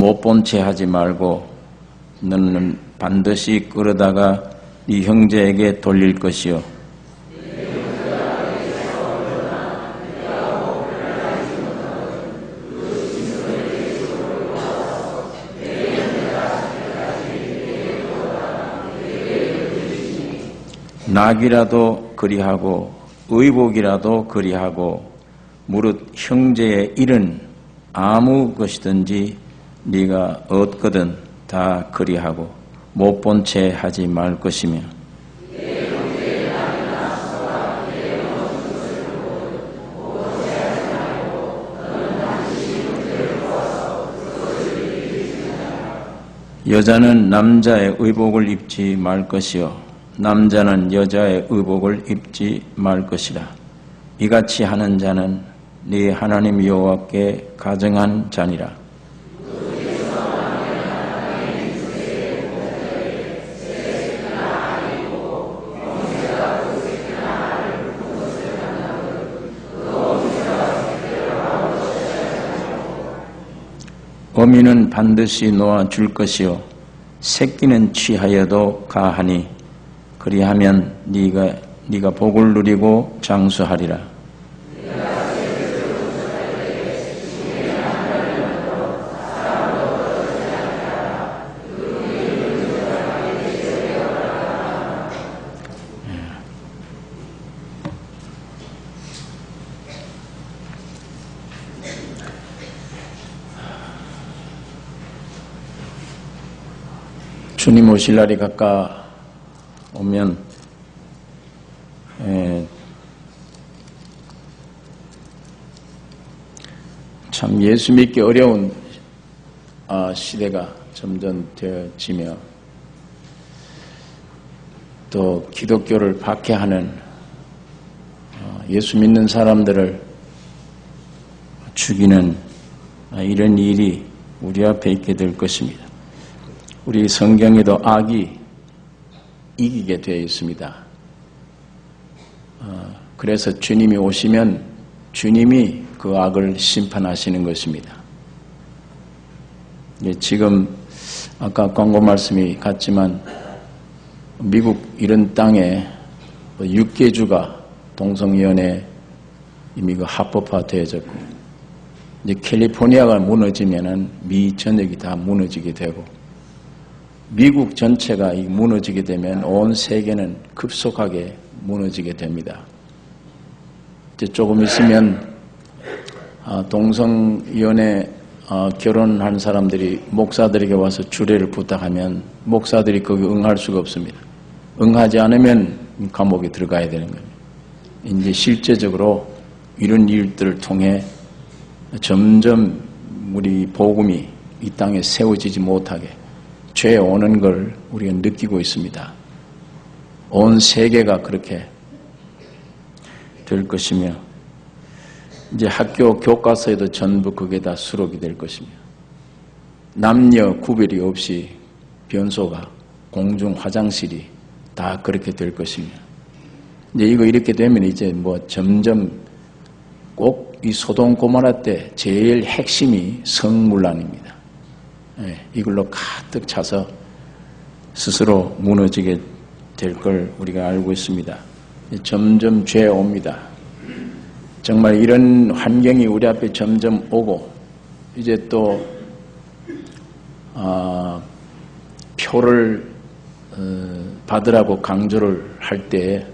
못 본 채 하지 말고 너는 반드시 끌어다가 네 형제에게 돌릴 것이요. 낙이라도 그리하고 의복이라도 그리하고 무릇 형제의 일은 아무 것이든지 네가 얻거든 다 그리하고 못 본 채 하지 말 것이며 여자는 남자의 의복을 입지 말 것이요 남자는 여자의 의복을 입지 말 것이라. 이같이 하는 자는 네 하나님 여호와께 가증한 자니라. 어미는 반드시 놓아 줄 것이요 새끼는 취하여도 가하니 그리하면 네가 복을 누리고 장수하리라. 주님 오실 날이 가까오면 참 예수 믿기 어려운 시대가 점점 되어지며 또 기독교를 박해하는 예수 믿는 사람들을 죽이는 이런 일이 우리 앞에 있게 될 것입니다. 우리 성경에도 악이 이기게 되어 있습니다. 그래서 주님이 오시면 주님이 그 악을 심판하시는 것입니다. 지금 아까 광고 말씀이 같지만 미국 이런 땅에 6개주가 동성연애 이미 합법화되어졌고 이제 캘리포니아가 무너지면은 미 전역이 다 무너지게 되고 미국 전체가 무너지게 되면 온 세계는 급속하게 무너지게 됩니다. 이제 조금 있으면 동성연애 결혼한 사람들이 목사들에게 와서 주례를 부탁하면 목사들이 거기 응할 수가 없습니다. 응하지 않으면 감옥에 들어가야 되는 거예요. 이제 실제적으로 이런 일들을 통해 점점 우리 복음이 이 땅에 세워지지 못하게 죄 오는 걸 우리가 느끼고 있습니다. 온 세계가 그렇게 될 것이며 이제 학교 교과서에도 전부 그게 다 수록이 될 것입니다. 남녀 구별이 없이 변소가 공중 화장실이 다 그렇게 될 것입니다. 이제 이거 이렇게 되면 이제 점점 꼭 이 소돔 고모라 때 제일 핵심이 성문란입니다. 이걸로 가득 차서 스스로 무너지게 될 걸 우리가 알고 있습니다. 점점 죄 옵니다. 정말 이런 환경이 우리 앞에 점점 오고 이제 또 표를 받으라고 강조를 할 때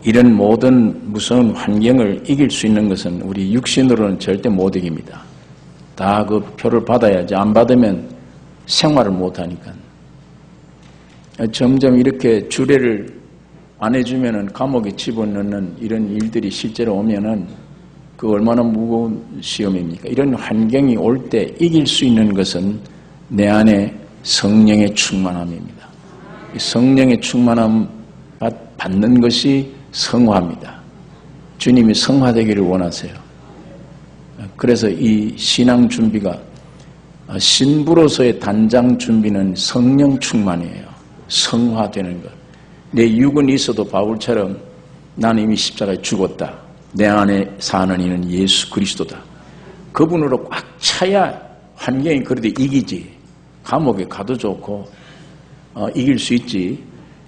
이런 모든 무서운 환경을 이길 수 있는 것은 우리 육신으로는 절대 못 이깁니다. 다 그 표를 받아야지 안 받으면 생활을 못하니까. 점점 이렇게 주례를 안 해주면은 감옥에 집어넣는 이런 일들이 실제로 오면은 그 얼마나 무거운 시험입니까? 이런 환경이 올 때 이길 수 있는 것은 내 안에 성령의 충만함입니다. 성령의 충만함 받는 것이 성화입니다. 주님이 성화되기를 원하세요. 그래서 이 신앙 준비가 신부로서의 단장 준비는 성령 충만이에요. 성화되는 것. 내 육은 있어도 바울처럼 나는 이미 십자가에 죽었다. 내 안에 사는 이는 예수 그리스도다. 그분으로 꽉 차야 환경이 그래도 이기지. 감옥에 가도 좋고 이길 수 있지.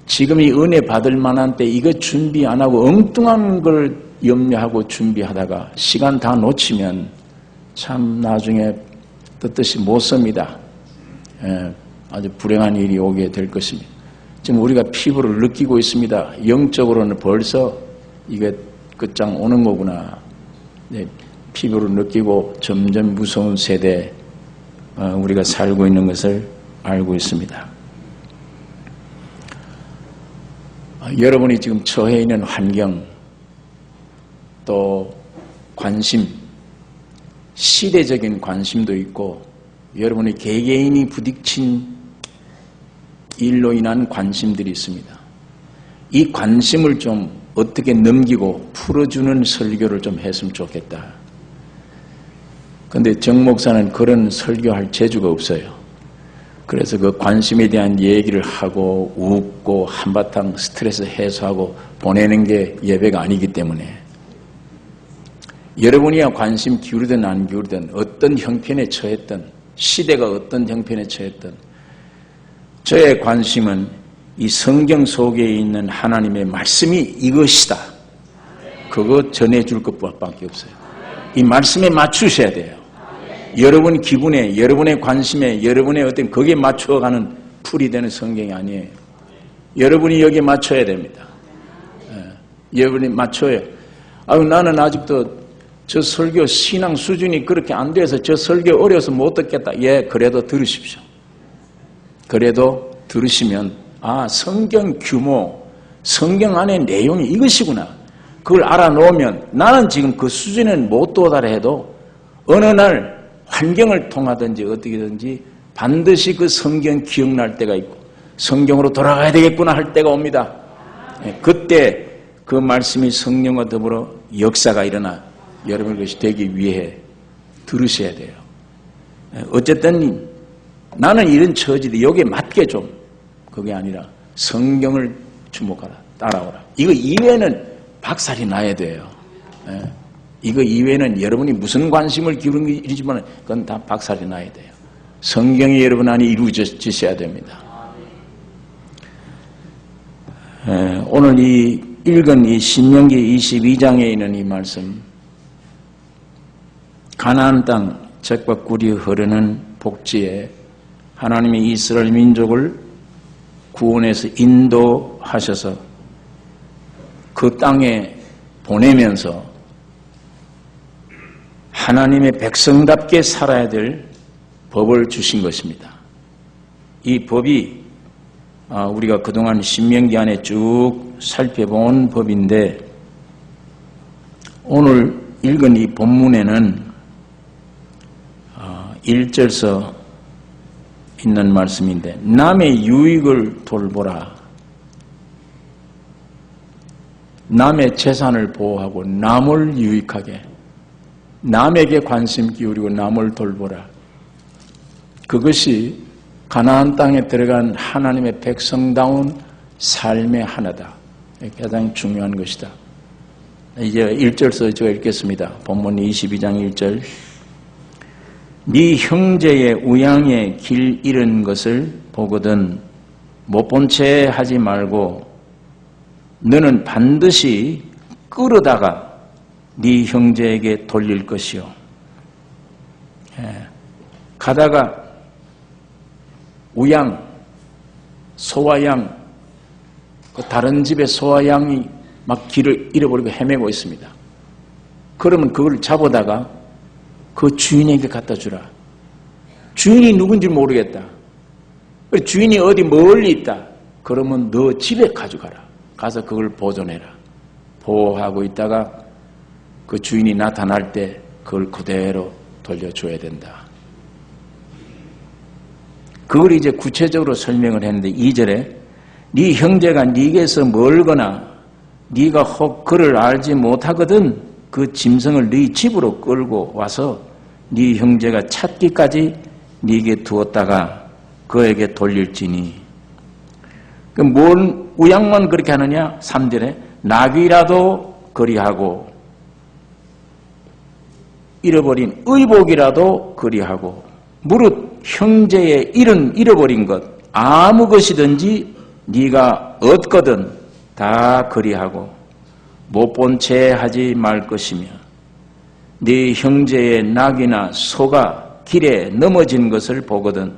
지금 이 은혜 받을 만한 때 이거 준비 안 하고 엉뚱한 걸 염려하고 준비하다가 시간 다 놓치면 참 나중에 뜻뜻이 못 섭니다. 아주 불행한 일이 오게 될 것입니다. 지금 우리가 피부로 느끼고 있습니다. 영적으로는 벌써 이게 끝장 오는 거구나. 네, 피부로 느끼고 점점 무서운 세대에 우리가 살고 있는 것을 알고 있습니다. 여러분이 지금 처해 있는 환경, 또 관심, 시대적인 관심도 있고 여러분이 개개인이 부딪힌 일로 인한 관심들이 있습니다. 이 관심을 좀 어떻게 넘기고 풀어주는 설교를 좀 했으면 좋겠다. 그런데 정 목사는 그런 설교할 재주가 없어요. 그래서 그 관심에 대한 얘기를 하고 웃고 한바탕 스트레스 해소하고 보내는 게 예배가 아니기 때문에 여러분이야 관심 기울이든 안 기울이든 어떤 형편에 처했든 시대가 어떤 형편에 처했든 저의 관심은 이 성경 속에 있는 하나님의 말씀이 이것이다. 그거 전해줄 것밖에 없어요. 이 말씀에 맞추셔야 돼요. 여러분 기분에, 여러분의 관심에, 여러분의 어떤 거기에 맞춰가는 풀이 되는 성경이 아니에요. 여러분이 여기에 맞춰야 됩니다. 여러분이 맞춰요. 나는 아직도 저 설교 신앙 수준이 그렇게 안 돼서 저 설교 어려서 못 듣겠다. 예, 그래도 들으십시오. 그래도 들으시면 성경 규모, 성경 안의 내용이 이것이구나. 그걸 알아놓으면 나는 지금 그 수준은 못 도달해 해도 어느 날 환경을 통하든지 어떻게든지 반드시 그 성경 기억날 때가 있고 성경으로 돌아가야 되겠구나 할 때가 옵니다. 그때 그 말씀이 성령과 더불어 역사가 일어나 여러분 것이 되기 위해 들으셔야 돼요. 어쨌든 나는 이런 처지도 여기에 맞게 좀 그게 아니라 성경을 주목하라. 따라오라. 이거 이외에는 박살이 나야 돼요. 이거 이외에는 여러분이 무슨 관심을 기울이지만 그건 다 박살이 나야 돼요. 성경이 여러분 안에 이루어지셔야 됩니다. 오늘 읽은 이 신명기 22장에 있는 이 말씀, 가나안 땅 젖과 꿀이 흐르는 복지에 하나님이 이스라엘 민족을 구원해서 인도하셔서 그 땅에 보내면서 하나님의 백성답게 살아야 될 법을 주신 것입니다. 이 법이 우리가 그동안 신명기 안에 쭉 살펴본 법인데 오늘 읽은 이 본문에는 1절서 있는 말씀인데 남의 유익을 돌보라. 남의 재산을 보호하고 남을 유익하게 남에게 관심 기울이고 남을 돌보라. 그것이 가나안 땅에 들어간 하나님의 백성다운 삶의 하나다. 가장 중요한 것이다. 이제 1절서 제가 읽겠습니다. 본문 22장 1절. 네 형제의 우양의 길 잃은 것을 보거든 못 본 채 하지 말고 너는 반드시 끌어다가 네 형제에게 돌릴 것이요. 가다가 우양, 소와 양, 그 다른 집의 소와 양이 막 길을 잃어버리고 헤매고 있습니다. 그러면 그걸 잡아다가 그 주인에게 갖다 주라. 주인이 누군지 모르겠다. 주인이 어디 멀리 있다. 그러면 너 집에 가져가라. 가서 그걸 보존해라. 보호하고 있다가 그 주인이 나타날 때 그걸 그대로 돌려줘야 된다. 그걸 이제 구체적으로 설명을 했는데 2절에 네 형제가 네게서 멀거나 네가 혹 그를 알지 못하거든 그 짐승을 네 집으로 끌고 와서 네 형제가 찾기까지 네게 두었다가 그에게 돌릴지니. 뭔 우양만 그렇게 하느냐? 3절에 나귀라도 그리하고 잃어버린 의복이라도 그리하고 무릇 형제의 일은 잃어버린 것 아무 것이든지 네가 얻거든 다 그리하고 못 본 채 하지 말 것이며 네 형제의 낙이나 소가 길에 넘어진 것을 보거든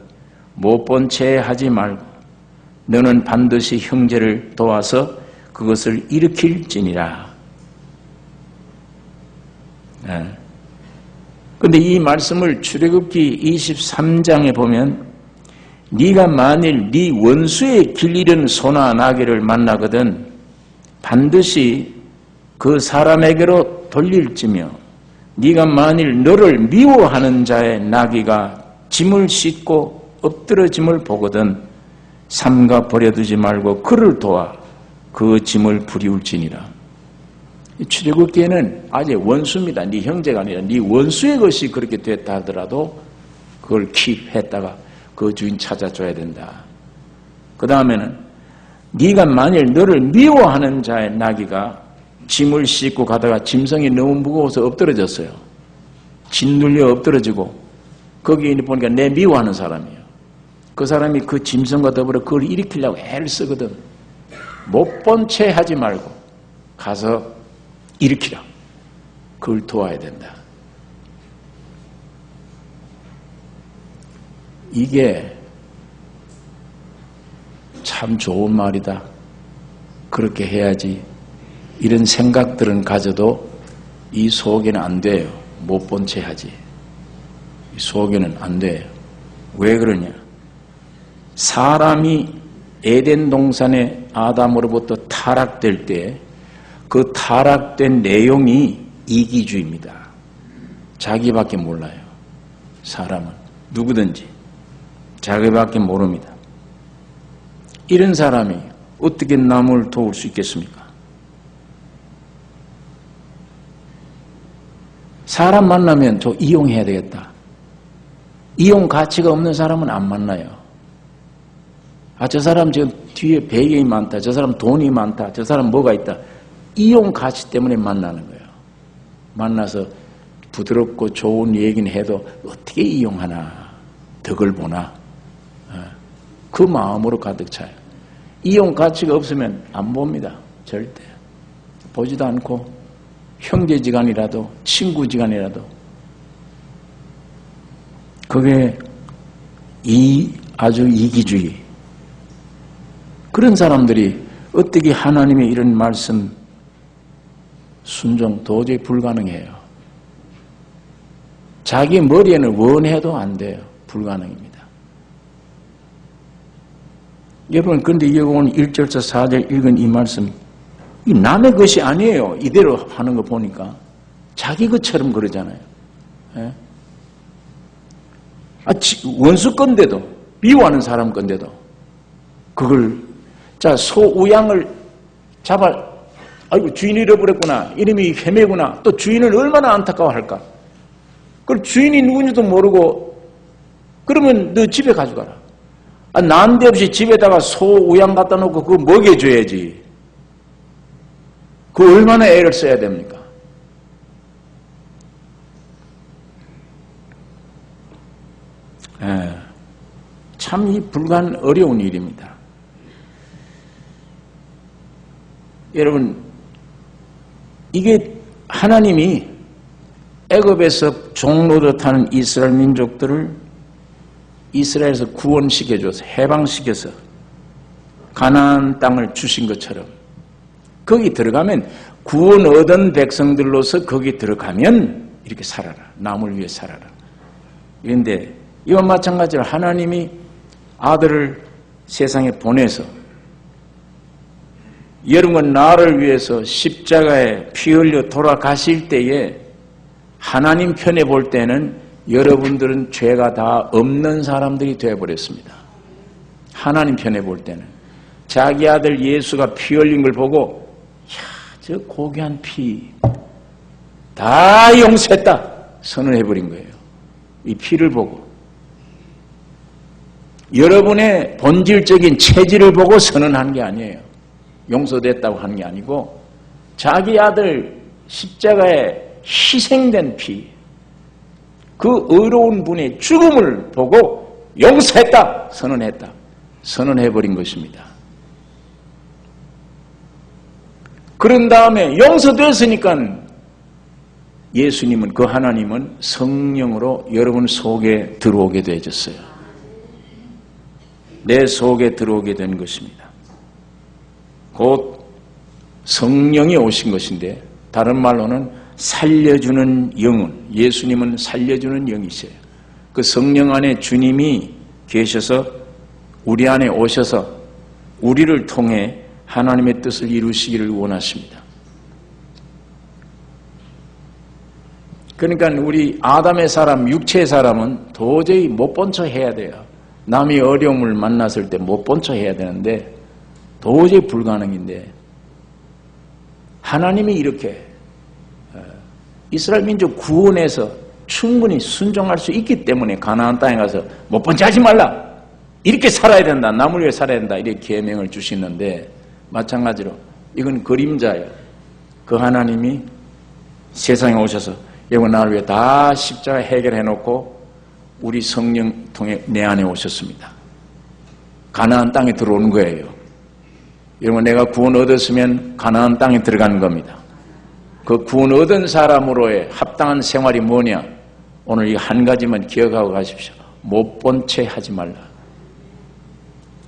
못 본 채 하지 말고 너는 반드시 형제를 도와서 그것을 일으킬지니라. 그런데 이 말씀을 출애굽기 23장에 보면 네가 만일 네 원수의 길 잃은 소나 나귀를 만나거든 반드시 그 사람에게로 돌릴지며 네가 만일 너를 미워하는 자의 나귀가 짐을 싣고 엎드러짐을 보거든 삼가 버려두지 말고 그를 도와 그 짐을 부리울지니라. 출애굽기에는 아직 원수입니다. 네 형제가 아니라 네 원수의 것이 그렇게 됐다 하더라도 그걸 킵했다가 그 주인 찾아줘야 된다. 그 다음에는 네가 만일 너를 미워하는 자의 나귀가 짐을 싣고 가다가 짐승이 너무 무거워서 엎드러졌어요. 짓눌려 엎드러지고 거기 보니까 내 미워하는 사람이에요. 그 사람이 그 짐승과 더불어 그걸 일으키려고 애를 쓰거든. 못 본 채 하지 말고 가서 일으키라. 그걸 도와야 된다. 이게 참 좋은 말이다. 그렇게 해야지. 이런 생각들은 가져도 이 속에는 안 돼요. 못 본 채 하지. 이 속에는 안 돼요. 왜 그러냐? 사람이 에덴 동산의 아담으로부터 타락될 때 그 타락된 내용이 이기주의입니다. 자기밖에 몰라요. 사람은 누구든지 자기밖에 모릅니다. 이런 사람이 어떻게 남을 도울 수 있겠습니까? 사람 만나면 저 이용해야 되겠다. 이용 가치가 없는 사람은 안 만나요. 저 사람 지금 뒤에 배경이 많다. 저 사람 돈이 많다. 저 사람 뭐가 있다. 이용 가치 때문에 만나는 거예요. 만나서 부드럽고 좋은 얘기는 해도 어떻게 이용하나, 덕을 보나, 그 마음으로 가득 차요. 이용 가치가 없으면 안 봅니다. 절대. 보지도 않고 형제지간이라도 친구지간이라도 그게 아주 이기주의. 그런 사람들이 어떻게 하나님의 이런 말씀 순종 도저히 불가능해요. 자기 머리에는 원해도 안 돼요. 불가능입니다. 여러분, 그런데 오늘 1절에서 4절 읽은 이 말씀, 이 남의 것이 아니에요. 이대로 하는 거 보니까. 자기 것처럼 그러잖아요. 예? 원수 건데도, 미워하는 사람 건데도, 그걸, 소 우양을 잡아, 아이고, 주인이 잃어버렸구나. 이름이 헤매구나. 또 주인을 얼마나 안타까워할까. 그걸 주인이 누군지도 모르고, 그러면 너 집에 가져가라. 난데없이 집에다가 소 우양 갖다 놓고 그거 먹여줘야지. 그 얼마나 애를 써야 됩니까? 참 이 어려운 일입니다. 여러분, 이게 하나님이 애굽에서 종노릇하는 이스라엘 민족들을 이스라엘에서 구원시켜줘서 해방시켜서 가나안 땅을 주신 것처럼 거기 들어가면 구원 얻은 백성들로서 거기 들어가면 이렇게 살아라. 남을 위해 살아라. 그런데 이와 마찬가지로 하나님이 아들을 세상에 보내서 여러분과 나를 위해서 십자가에 피 흘려 돌아가실 때에 하나님 편에 볼 때는 여러분들은 죄가 다 없는 사람들이 되어버렸습니다. 하나님 편에 볼 때는 자기 아들 예수가 피 흘린 걸 보고 저 고귀한 피 다 용서했다 선언해버린 거예요. 이 피를 보고 여러분의 본질적인 체질을 보고 선언한 게 아니에요. 용서됐다고 하는 게 아니고 자기 아들 십자가에 희생된 피, 그 의로운 분의 죽음을 보고 용서했다, 선언했다. 선언해버린 것입니다. 그런 다음에 용서되었으니까 예수님은, 그 하나님은 성령으로 여러분 속에 들어오게 되어졌어요. 내 속에 들어오게 된 것입니다. 곧 성령이 오신 것인데, 다른 말로는 살려주는 영은, 예수님은 살려주는 영이세요. 그 성령 안에 주님이 계셔서 우리 안에 오셔서 우리를 통해 하나님의 뜻을 이루시기를 원하십니다. 그러니까 우리 아담의 사람, 육체의 사람은 도저히 못 본 척 해야 돼요. 남이 어려움을 만났을 때 못 본 척 해야 되는데 도저히 불가능인데, 하나님이 이렇게 이스라엘 민족 구원해서 충분히 순종할 수 있기 때문에 가나안 땅에 가서 못 본 척 하지 말라, 이렇게 살아야 된다, 남을 위해 살아야 된다, 이렇게 계명을 주시는데, 마찬가지로 이건 그림자예요. 그 하나님이 세상에 오셔서 여러분 나를 위해 다 십자가 해결해 놓고 우리 성령 통해 내 안에 오셨습니다. 가나안 땅에 들어오는 거예요. 여러분, 내가 구원 얻었으면 가나안 땅에 들어가는 겁니다. 그 구원 얻은 사람으로의 합당한 생활이 뭐냐? 오늘 이 한 가지만 기억하고 가십시오. 못 본 채 하지 말라.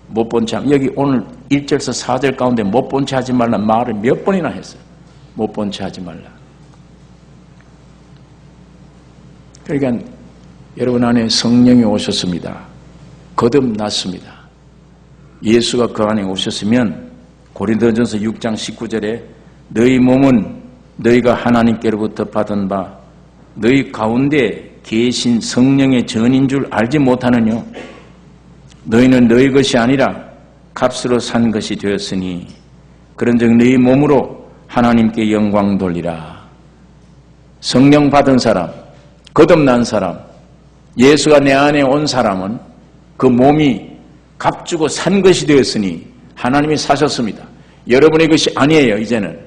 못 본 채. 여기 오늘 1절에서 4절 가운데 못 본 채 하지 말라 말을 몇 번이나 했어요. 못 본 채 하지 말라. 그러니까 여러분 안에 성령이 오셨습니다. 거듭났습니다. 예수가 그 안에 오셨으면 고린도전서 6장 19절에 너희 몸은 너희가 하나님께로부터 받은 바 너희 가운데 계신 성령의 전인 줄 알지 못하느냐? 너희는 너희 것이 아니라 값으로 산 것이 되었으니 그런즉 너희 몸으로 하나님께 영광 돌리라. 성령 받은 사람, 거듭난 사람, 예수가 내 안에 온 사람은 그 몸이 값주고 산 것이 되었으니 하나님이 사셨습니다. 여러분의 것이 아니에요. 이제는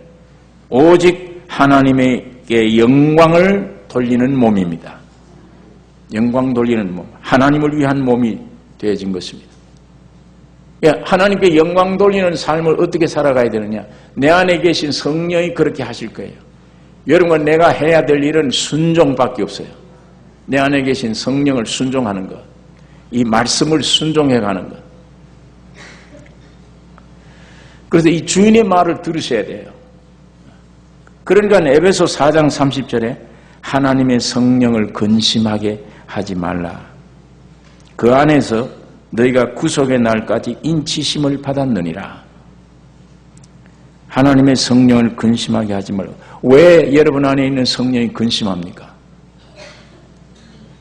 오직 하나님에게 영광을 돌리는 몸입니다. 영광 돌리는 몸, 하나님을 위한 몸이 되어진 것입니다. 하나님께 영광 돌리는 삶을 어떻게 살아가야 되느냐? 내 안에 계신 성령이 그렇게 하실 거예요. 여러분, 내가 해야 될 일은 순종밖에 없어요. 내 안에 계신 성령을 순종하는 것, 이 말씀을 순종해가는 것. 그래서 이 주인의 말을 들으셔야 돼요. 그러니까 에베소 4장 30절에 하나님의 성령을 근심하게 하지 말라. 그 안에서 너희가 구속의 날까지 인치심을 받았느니라. 하나님의 성령을 근심하게 하지 말라. 왜 여러분 안에 있는 성령이 근심합니까?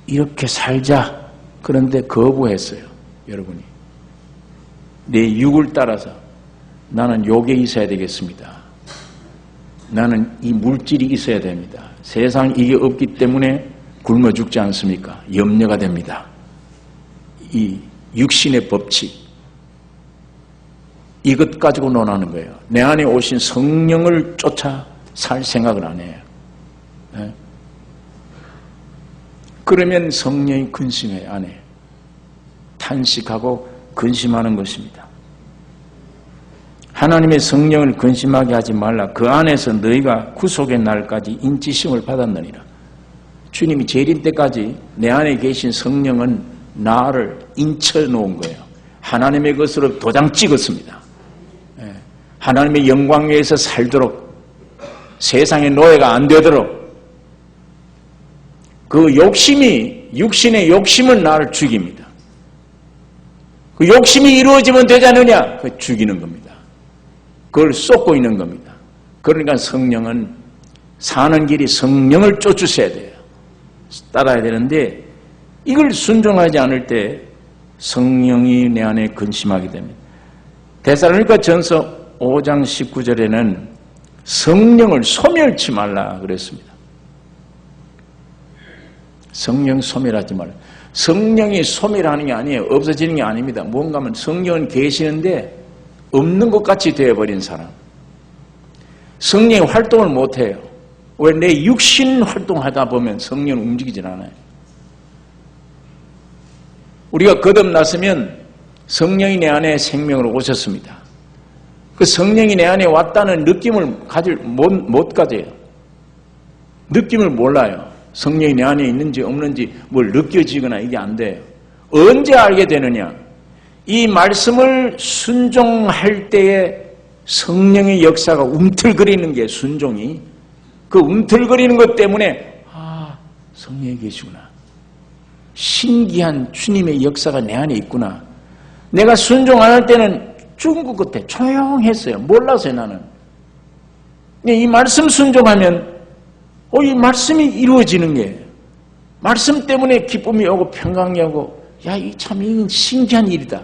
이렇게 살자. 그런데 거부했어요. 여러분이. 내 육을 따라서 나는 요게 있어야 되겠습니다. 나는 이 물질이 있어야 됩니다. 세상 이게 없기 때문에 굶어 죽지 않습니까? 염려가 됩니다. 이 육신의 법칙, 이것 가지고 논하는 거예요. 내 안에 오신 성령을 쫓아 살 생각을 안 해요. 네? 그러면 성령이 근심해, 안 해. 탄식하고 근심하는 것입니다. 하나님의 성령을 근심하게 하지 말라. 그 안에서 너희가 구속의 날까지 인치심을 받았느니라. 주님이 재림 때까지 내 안에 계신 성령은 나를 인쳐 놓은 거예요. 하나님의 것으로 도장 찍었습니다. 하나님의 영광 위에서 살도록, 세상의 노예가 안 되도록. 그 욕심이, 육신의 욕심은 나를 죽입니다. 그 욕심이 이루어지면 되지 않느냐? 그 죽이는 겁니다. 그걸 쏟고 있는 겁니다. 그러니까 성령은 사는 길이 성령을 쫓으셔야 돼요. 따라야 되는데 이걸 순종하지 않을 때 성령이 내 안에 근심하게 됩니다. 데살로니가 전서 5장 19절에는 성령을 소멸치 말라 그랬습니다. 성령 소멸하지 말라. 성령이 소멸하는 게 아니에요. 없어지는 게 아닙니다. 뭔가 하면 성령은 계시는데 없는 것 같이 되어버린 사람. 성령이 활동을 못해요. 왜? 내 육신 활동하다 보면 성령은 움직이질 않아요. 우리가 거듭났으면 성령이 내 안에 생명으로 오셨습니다. 그 성령이 내 안에 왔다는 느낌을 못 가져요. 느낌을 몰라요. 성령이 내 안에 있는지 없는지 뭘 느껴지거나 이게 안 돼요. 언제 알게 되느냐? 이 말씀을 순종할 때에 성령의 역사가 움틀거리는 게 순종이, 그 움틀거리는 것 때문에 성령이 계시구나. 신기한 주님의 역사가 내 안에 있구나. 내가 순종 안 할 때는 죽은 것 같아. 조용했어요. 몰라서요, 나는. 이 말씀 순종하면 이 말씀이 이루어지는 게, 말씀 때문에 기쁨이 오고 평강이 오고, 이건 신기한 일이다.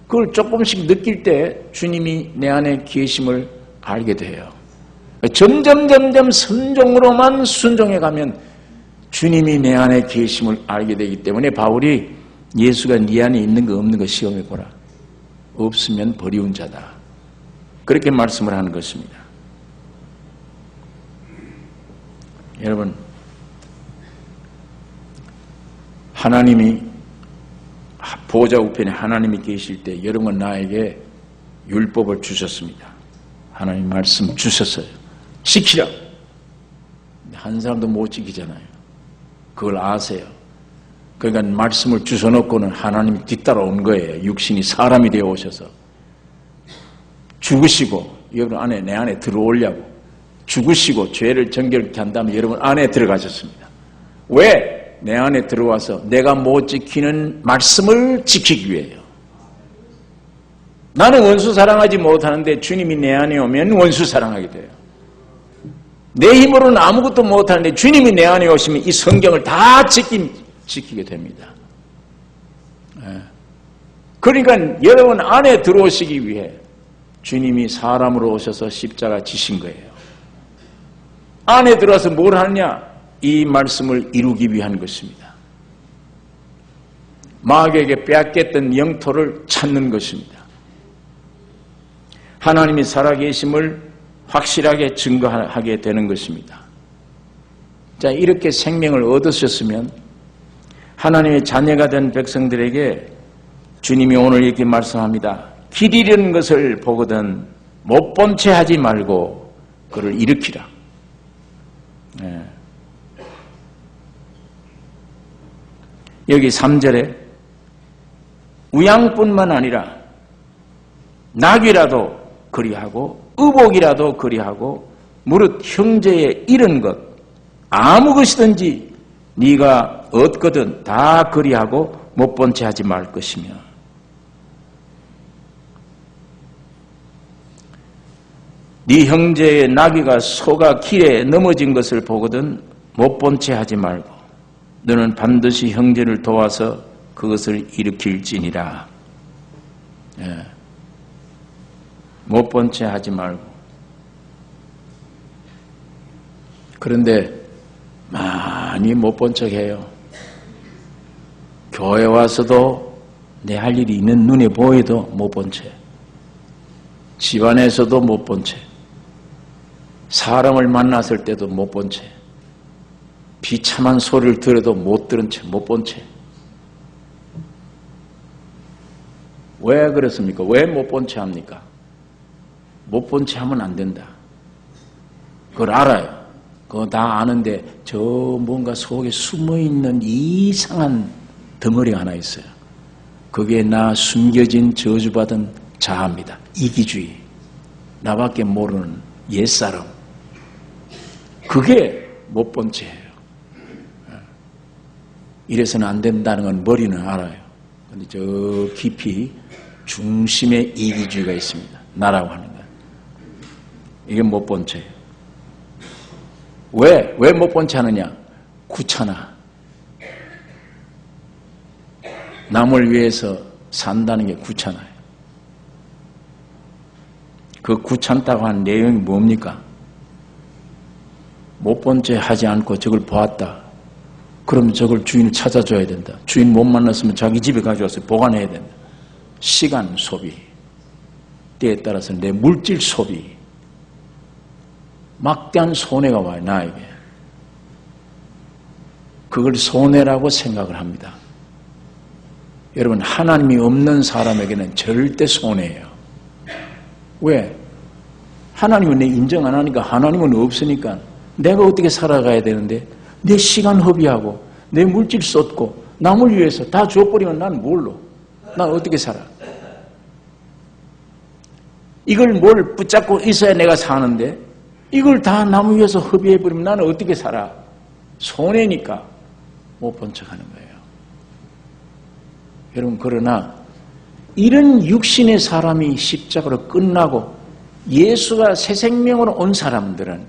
그걸 조금씩 느낄 때 주님이 내 안에 계심을 알게 돼요. 점점 순종으로만 순종해 가면 주님이 내 안에 계심을 알게 되기 때문에 바울이 예수가 네 안에 있는 거 없는 거 시험해 보라. 없으면 버리운 자다. 그렇게 말씀을 하는 것입니다. 여러분, 하나님이 보좌 우편에 하나님이 계실 때 여러분 나에게 율법을 주셨습니다. 하나님 말씀 주셨어요. 지키라. 한 사람도 못 지키잖아요. 그걸 아세요. 그러니까 말씀을 주워놓고는 하나님이 뒤따라온 거예요. 육신이 사람이 되어 오셔서 죽으시고 여러분 안에 내 안에 들어오려고 죽으시고 죄를 정결케 한 다음에 여러분 안에 들어가셨습니다. 왜? 내 안에 들어와서 내가 못 지키는 말씀을 지키기 위해요. 나는 원수 사랑하지 못하는데 주님이 내 안에 오면 원수 사랑하게 돼요. 내 힘으로는 아무것도 못하는데 주님이 내 안에 오시면 이 성경을 다 지키게 됩니다. 그러니까 여러분 안에 들어오시기 위해 주님이 사람으로 오셔서 십자가 지신 거예요. 안에 들어와서 뭘 하느냐? 이 말씀을 이루기 위한 것입니다. 마귀에게 빼앗겼던 영토를 찾는 것입니다. 하나님이 살아계심을 확실하게 증거하게 되는 것입니다. 자, 이렇게 생명을 얻으셨으면 하나님의 자녀가 된 백성들에게 주님이 오늘 이렇게 말씀합니다. 길 잃은 것을 보거든 못 본 채 하지 말고 그를 일으키라. 여기 3절에 우양뿐만 아니라 낙이라도 그리하고 의복이라도 그리하고 무릇 형제의 잃은 것 아무 것이든지 네가 얻거든 다 그리하고 못 본 채 하지 말 것이며 네 형제의 나귀가 소가 길에 넘어진 것을 보거든 못 본 채 하지 말고 너는 반드시 형제를 도와서 그것을 일으킬지니라. 못 본 채 하지 말고. 그런데 많이 못 본 척해요. 교회 와서도 내 할 일이 있는 눈에 보여도 못 본 채. 집안에서도 못 본 채. 사람을 만났을 때도 못 본 채. 비참한 소리를 들어도 못 들은 채, 못 본 채. 왜 그렇습니까? 왜 못 본 채 합니까? 못 본 채 하면 안 된다. 그걸 알아요. 그거 다 아는데 저 뭔가 속에 숨어있는 이상한 덩어리가 하나 있어요. 그게 나 숨겨진 저주받은 자아입니다. 이기주의. 나밖에 모르는 옛사람. 그게 못 본 채예요. 이래서는 안 된다는 건 머리는 알아요. 근데 저 깊이 중심에 이기주의가 있습니다. 나라고 하는 건. 이게 못 본 채예요. 왜 못 본 채 하느냐? 귀찮아. 남을 위해서 산다는 게 귀찮아요. 그 귀찮다고 한 내용이 뭡니까? 못 본 채 하지 않고 저걸 보았다. 그러면 저걸 주인을 찾아줘야 된다. 주인 못 만났으면 자기 집에 가져와서 보관해야 된다. 시간 소비, 때에 따라서 내 물질 소비, 막대한 손해가 와요, 나에게. 그걸 손해라고 생각을 합니다. 여러분, 하나님이 없는 사람에게는 절대 손해예요. 왜? 하나님은 내 인정 안 하니까, 하나님은 없으니까 내가 어떻게 살아가야 되는데 내 시간 허비하고 내 물질 쏟고 남을 위해서 다 줘버리면 난 뭘로? 난 어떻게 살아? 이걸 뭘 붙잡고 있어야 내가 사는데 이걸 다 남을 위해서 허비해버리면 나는 어떻게 살아? 손해니까 못 본 척하는 거예요. 여러분, 그러나 이런 육신의 사람이 십자가로 끝나고 예수가 새 생명으로 온 사람들은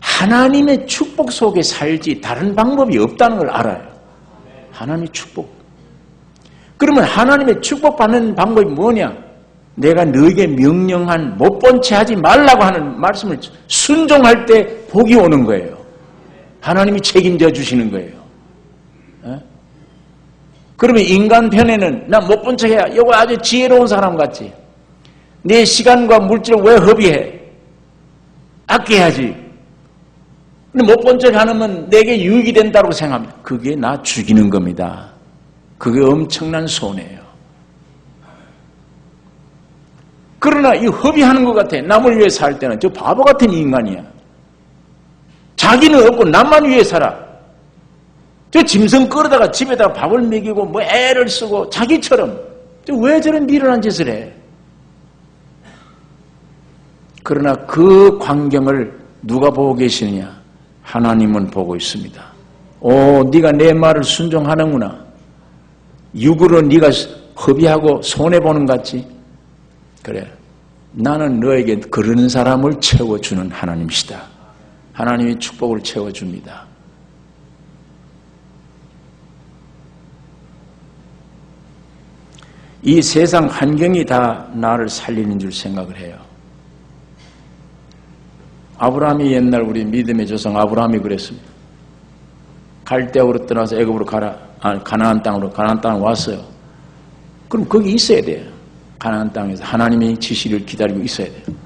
하나님의 축복 속에 살지 다른 방법이 없다는 걸 알아요. 하나님의 축복. 그러면 하나님의 축복받는 방법이 뭐냐? 내가 너에게 명령한 못 본 채 하지 말라고 하는 말씀을 순종할 때 복이 오는 거예요. 하나님이 책임져 주시는 거예요. 그러면 인간 편에는 나 못 본 척 해야, 이거 아주 지혜로운 사람 같지? 내 시간과 물질을 왜 허비해? 아껴야지. 근데 못 본 척 하면 내게 유익이 된다고 생각합니다. 그게 나 죽이는 겁니다. 그게 엄청난 손해예요. 그러나 이 허비하는 것 같아. 남을 위해 살 때는 저 바보 같은 인간이야. 자기는 없고 남만 위해 살아. 저 짐승 끌어다가 집에다가 밥을 먹이고 뭐 애를 쓰고 자기처럼. 왜 저런 미련한 짓을 해? 그러나 그 광경을 누가 보고 계시느냐? 하나님은 보고 있습니다. 네가 내 말을 순종하는구나. 육으로 네가 허비하고 손해보는 것 같지? 그래, 나는 너에게 그러는 사람을 채워주는 하나님이시다. 하나님이 축복을 채워줍니다. 이 세상 환경이 다 나를 살리는 줄 생각을 해요. 아브라함이 옛날 우리 믿음의 조상 아브라함이 그랬습니다. 갈대아우로 떠나서 애굽으로 가나안 땅을 왔어요. 그럼 거기 있어야 돼요. 가나안 땅에서 하나님의 지시를 기다리고 있어야 돼요.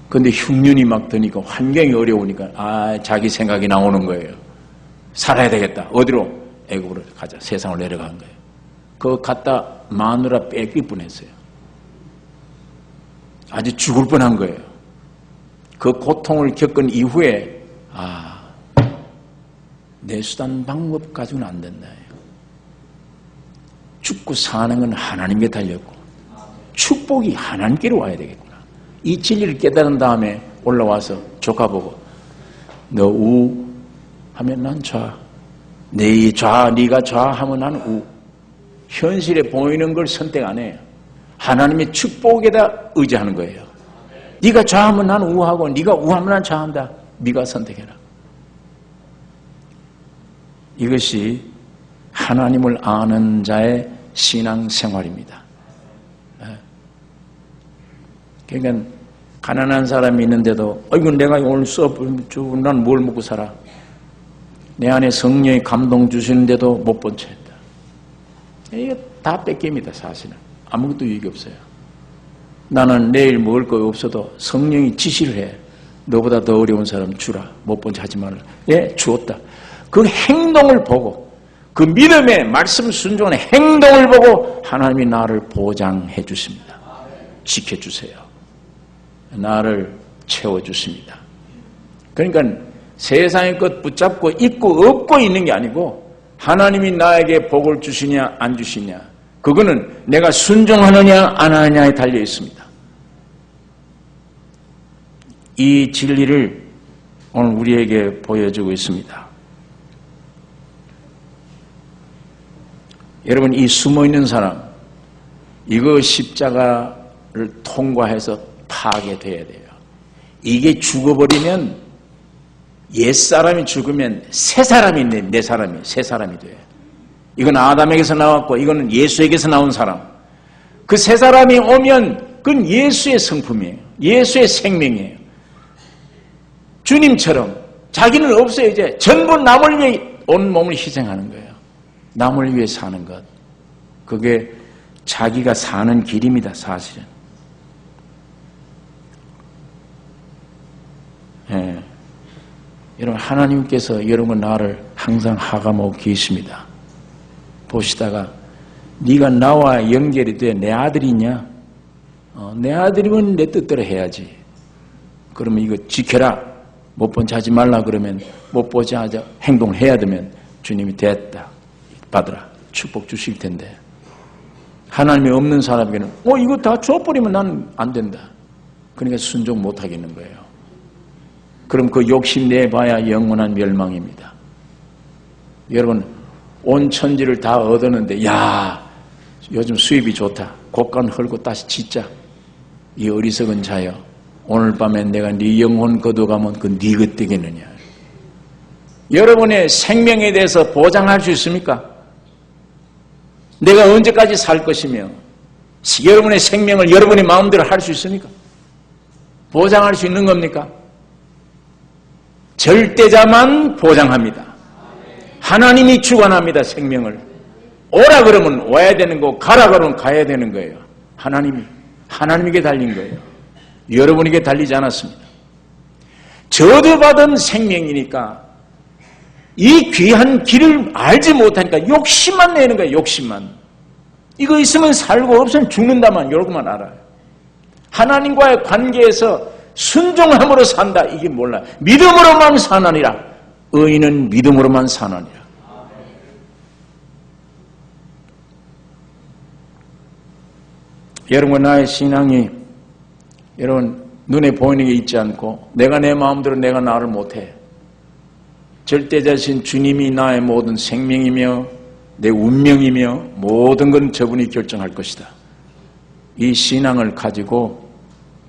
그런데 흉년이 막 드니까 환경이 어려우니까 자기 생각이 나오는 거예요. 살아야 되겠다. 어디로? 애굽으로 가자. 세상을 내려간 거예요. 그거 갔다 마누라 뺏길 뻔했어요. 아주 죽을 뻔한 거예요. 그 고통을 겪은 이후에 내 수단 방법 가지고는 안 된다. 죽고 사는 건 하나님께 달렸고 축복이 하나님께로 와야 되겠구나. 이 진리를 깨달은 다음에 올라와서 조카 보고 너 우 하면 난 좌. 네가 좌 하면 난 우. 현실에 보이는 걸 선택 안 해요. 하나님의 축복에다 의지하는 거예요. 네가 좌하면 난 우하고 네가 우하면 난 좌한다. 네가 선택해라. 이것이 하나님을 아는 자의 신앙생활입니다. 그러니까 가난한 사람이 있는데도 이건 내가 오늘 수업 난 뭘 먹고 살아? 내 안에 성령이 감동 주시는데도 못 본 채 했다. 이게 다 뺏깁니다. 사실은 아무것도 유익이 없어요. 나는 내일 먹을 거 없어도 성령이 지시를 해. 너보다 더 어려운 사람 주라. 못 본 채 하지 말라. 주었다. 그 행동을 보고 그 믿음의 말씀 순종의 행동을 보고 하나님이 나를 보장해 주십니다. 지켜주세요. 나를 채워주십니다. 그러니까 세상의 것 붙잡고 있고 없고 있는 게 아니고 하나님이 나에게 복을 주시냐 안 주시냐 그거는 내가 순종하느냐 안 하느냐에 달려 있습니다. 이 진리를 오늘 우리에게 보여주고 있습니다. 여러분, 이 숨어있는 사람 이거 십자가를 통과해서 파괴돼야 돼요. 이게 죽어버리면 옛사람이 죽으면 새 사람이 있네. 내 사람이 새 사람이 돼요. 이건 아담에게서 나왔고 이거는 예수에게서 나온 사람. 그 새 사람이 오면 그건 예수의 성품이에요. 예수의 생명이에요. 주님처럼 자기는 없어요. 이제 전부 남을 위해 온 몸을 희생하는 거예요. 남을 위해 사는 것. 그게 자기가 사는 길입니다. 사실은. 여러분, 하나님께서 여러분 나를 항상 하감하고 계십니다. 보시다가 네가 나와 연결이 돼. 내 아들이냐? 내 아들이면 내 뜻대로 해야지. 그러면 이거 지켜라. 못 본 체 하지 말라 그러면 못 보자 하자 행동을 해야 되면 주님이 됐다. 받으라. 축복 주실 텐데. 하나님이 없는 사람에게는 이거 다 줘버리면 나는 안 된다. 그러니까 순종 못 하겠는 거예요. 그럼 그 욕심 내봐야 영원한 멸망입니다. 여러분 온 천지를 다 얻었는데 야 요즘 수입이 좋다. 곡간 헐고 다시 짓자. 이 어리석은 자여 오늘 밤에 내가 네 영혼 거둬가면 그 네 것 되겠느냐. 여러분의 생명에 대해서 보장할 수 있습니까? 내가 언제까지 살 것이며 여러분의 생명을 여러분의 마음대로 할 수 있습니까? 보장할 수 있는 겁니까? 절대자만 보장합니다. 하나님이 주관합니다. 생명을. 오라 그러면 와야 되는 거고 가라 그러면 가야 되는 거예요. 하나님에게 달린 거예요. 여러분에게 달리지 않았습니다. 저주받은 생명이니까 이 귀한 길을 알지 못하니까 욕심만 내는 거예요. 욕심만. 이거 있으면 살고 없으면 죽는다만 이러고만 알아요. 하나님과의 관계에서 순종함으로 산다. 이게 몰라. 믿음으로만 사나니라. 의인은 믿음으로만 사나니라. 여러분 나의 신앙이 여러분 눈에 보이는 게 있지 않고 내가 내 마음대로 내가 나를 못해. 절대자신 주님이 나의 모든 생명이며 내 운명이며 모든 건 저분이 결정할 것이다. 이 신앙을 가지고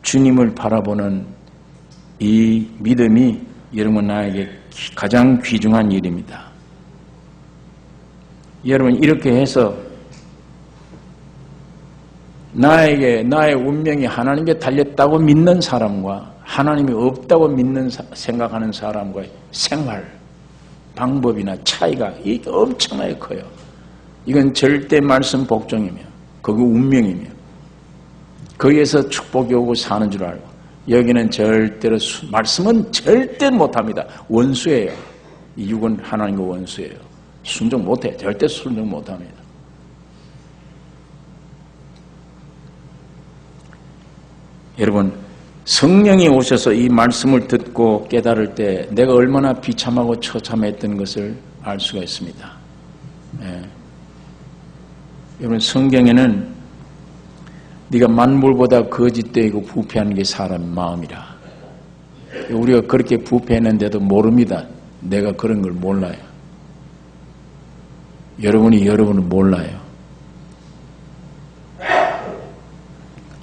주님을 바라보는 이 믿음이 여러분 나에게 가장 귀중한 일입니다. 여러분 이렇게 해서 나의 운명이 하나님께 달렸다고 믿는 사람과 하나님이 없다고 생각하는 사람과의 생활 방법이나 차이가 이게 엄청나게 커요. 이건 절대 말씀 복종이며 그거 운명이며 거기에서 축복이 오고 사는 줄 알고 여기는 절대로 말씀은 절대 못합니다. 원수예요. 이 육은 하나님과 원수예요. 순종 못해. 절대 순종 못합니다. 여러분 성령이 오셔서 이 말씀을 듣고 깨달을 때 내가 얼마나 비참하고 처참했던 것을 알 수가 있습니다. 여러분 성경에는 네가 만물보다 거짓되고 부패한 게 사람의 마음이라. 우리가 그렇게 부패했는데도 모릅니다. 내가 그런 걸 몰라요. 여러분을 몰라요.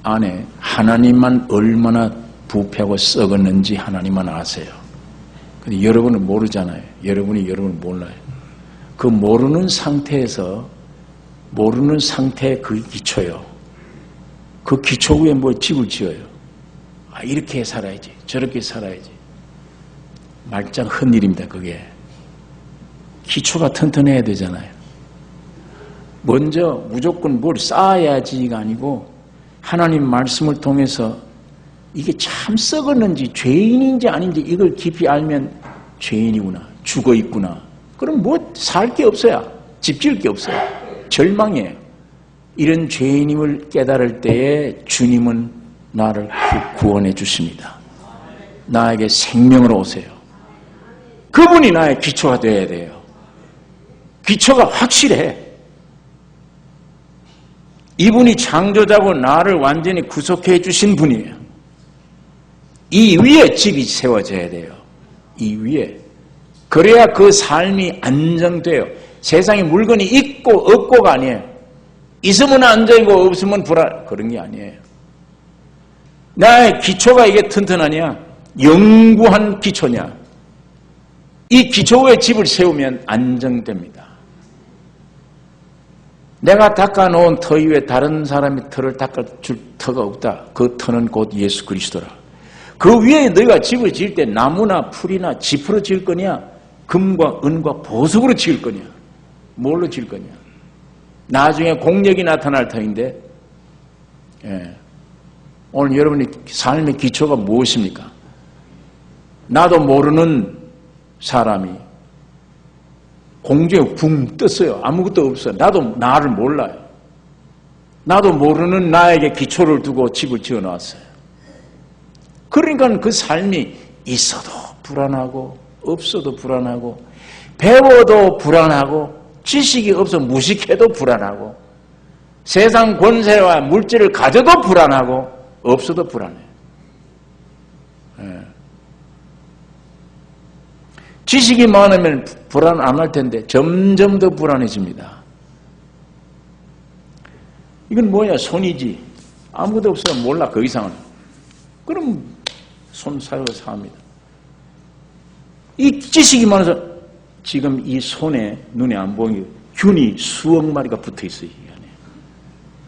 안에 하나님만 얼마나 부패하고 썩었는지 하나님만 아세요. 근데 여러분은 모르잖아요. 여러분을 몰라요. 그 모르는 상태에 그 기초요. 그 기초 위에 뭐 집을 지어요. 이렇게 살아야지. 저렇게 살아야지. 말짱 헛일입니다. 그게. 기초가 튼튼해야 되잖아요. 먼저 무조건 뭘 쌓아야지가 아니고 하나님 말씀을 통해서 이게 참 썩었는지 죄인인지 아닌지 이걸 깊이 알면 죄인이구나. 죽어있구나. 그럼 뭐 살 게 없어요. 집 지을 게 없어요. 절망이에요. 이런 죄인임을 깨달을 때에 주님은 나를 구원해 주십니다. 나에게 생명으로 오세요. 그분이 나의 기초가 되어야 돼요. 기초가 확실해. 이분이 창조자고 나를 완전히 구속해 주신 분이에요. 이 위에 집이 세워져야 돼요. 이 위에. 그래야 그 삶이 안정돼요. 세상에 물건이 있고 없고가 아니에요. 있으면 안정이고 없으면 불안. 그런 게 아니에요. 나의 기초가 이게 튼튼하냐? 영구한 기초냐? 이 기초 위에 집을 세우면 안정됩니다. 내가 닦아놓은 터 위에 다른 사람이 터를 닦아줄 터가 없다. 그 터는 곧 예수 그리스도라. 그 위에 너희가 집을 지을 때 나무나 풀이나 지프로 지을 거냐? 금과 은과 보석으로 지을 거냐? 뭘로 지을 거냐? 나중에 공력이 나타날 터인데 오늘 여러분의 삶의 기초가 무엇입니까? 나도 모르는 사람이 공중에 붕 떴어요. 아무것도 없어요. 나도 나를 몰라요. 나도 모르는 나에게 기초를 두고 집을 지어놨어요. 그러니까 그 삶이 있어도 불안하고 없어도 불안하고 배워도 불안하고 지식이 없어 무식해도 불안하고 세상 권세와 물질을 가져도 불안하고 없어도 불안해요. 지식이 많으면 불안 안 할 텐데 점점 더 불안해집니다. 이건 뭐야? 손이지. 아무도 없으면 몰라 그 이상은. 그럼 손 사용해서 삽니다. 이 지식이 많아서 지금 이 손에 눈에 안 보이는 균이 수억 마리가 붙어 있어요. 이 안에.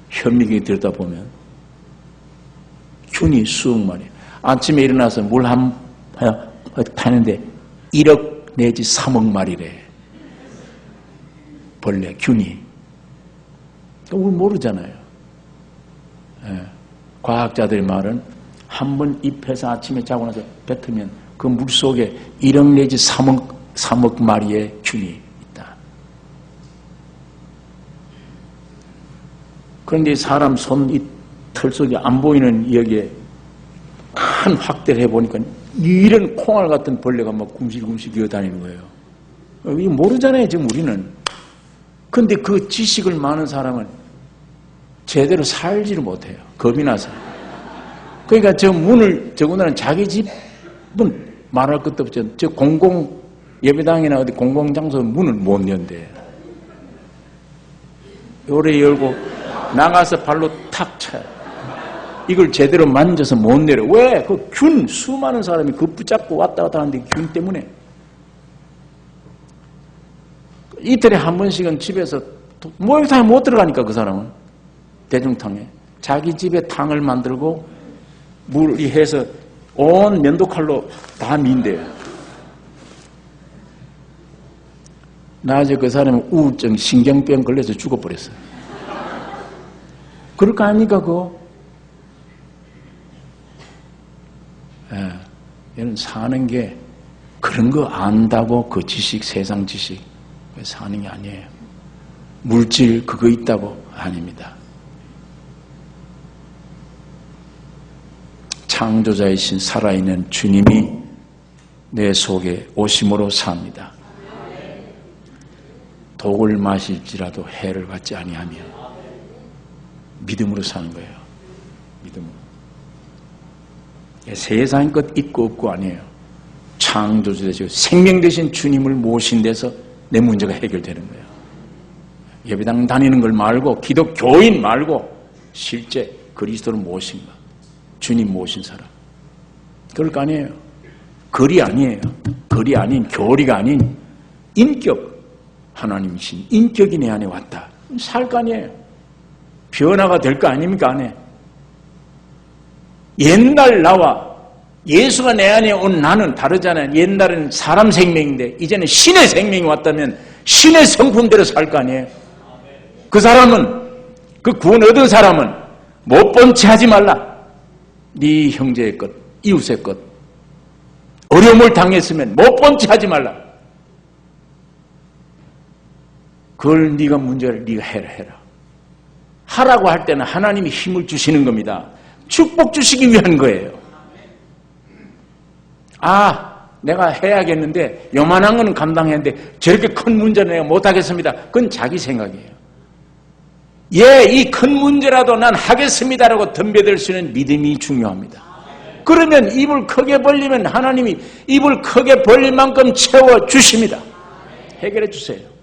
현미경에 들여다보면 균이 수억 마리. 아침에 일어나서 물 한 타는데 1억 내지 3억 마리래. 벌레, 균이. 우리 모르잖아요. 과학자들의 말은 한 번 입에서 아침에 자고 나서 뱉으면 그 물 속에 1억 내지 3억 마리의 균이 있다. 그런데 사람 손, 이 털 속에 안 보이는 여기에 큰 확대를 해보니까 이런 콩알 같은 벌레가 막 굶실굶실 기어다니는 거예요. 이거 모르잖아요, 지금 우리는. 근데 그 지식을 많은 사람은 제대로 살지를 못해요. 겁이 나서. 그러니까 저 문을, 저분들은 자기 집은 말할 것도 없죠. 저 예배당이나 어디 공공장소 문을 못 연대. 요래 열고 나가서 발로 탁 차요. 이걸 제대로 만져서 못 내려. 왜? 그 균, 수많은 사람이 그 붙잡고 왔다 갔다 하는데 균 때문에. 이틀에 한 번씩은 집에서 목욕탕에 못 들어가니까 그 사람은. 대중탕에. 자기 집에 탕을 만들고 물이 해서 온 면도칼로 다 민대요. 나중에 그 사람은 우울증, 신경병 걸려서 죽어버렸어요. 그럴 거 아닙니까, 그거? 얘는 사는 게 그런 거 안다고 그 지식, 세상 지식 사는 게 아니에요. 물질 그거 있다고 아닙니다. 창조자이신 살아있는 주님이 내 속에 오심으로 삽니다. 독을 마실지라도 해를 받지 아니하며 믿음으로 사는 거예요. 믿음으로. 세상의 것 있고 없고 아니에요. 창조주 되시고 생명 되신 주님을 모신 데서 내 문제가 해결되는 거예요. 예배당 다니는 걸 말고 기독교인 말고 실제 그리스도를 모신 것. 주님 모신 사람. 그럴 거 아니에요. 글이 아니에요. 글이 아닌 교리가 아닌 인격 하나님이신 인격이 내 안에 왔다. 살 거 아니에요. 변화가 될 거 아닙니까 안에. 옛날 나와 예수가 내 안에 온 나는 다르잖아요. 옛날에는 사람 생명인데 이제는 신의 생명이 왔다면 신의 성품대로 살 거 아니에요. 그 사람은 그 구원 얻은 사람은 못 본 채 하지 말라. 네 형제의 것, 이웃의 것 어려움을 당했으면 못 본 채 하지 말라. 그걸 네가 문제를 네가 해라. 하라고 할 때는 하나님이 힘을 주시는 겁니다. 축복 주시기 위한 거예요. 내가 해야겠는데 요만한 거는 감당했는데 저렇게 큰 문제는 내가 못하겠습니다. 그건 자기 생각이에요. 이 큰 문제라도 난 하겠습니다라고 덤벼들 수 있는 믿음이 중요합니다. 그러면 입을 크게 벌리면 하나님이 입을 크게 벌릴 만큼 채워주십니다. 해결해 주세요.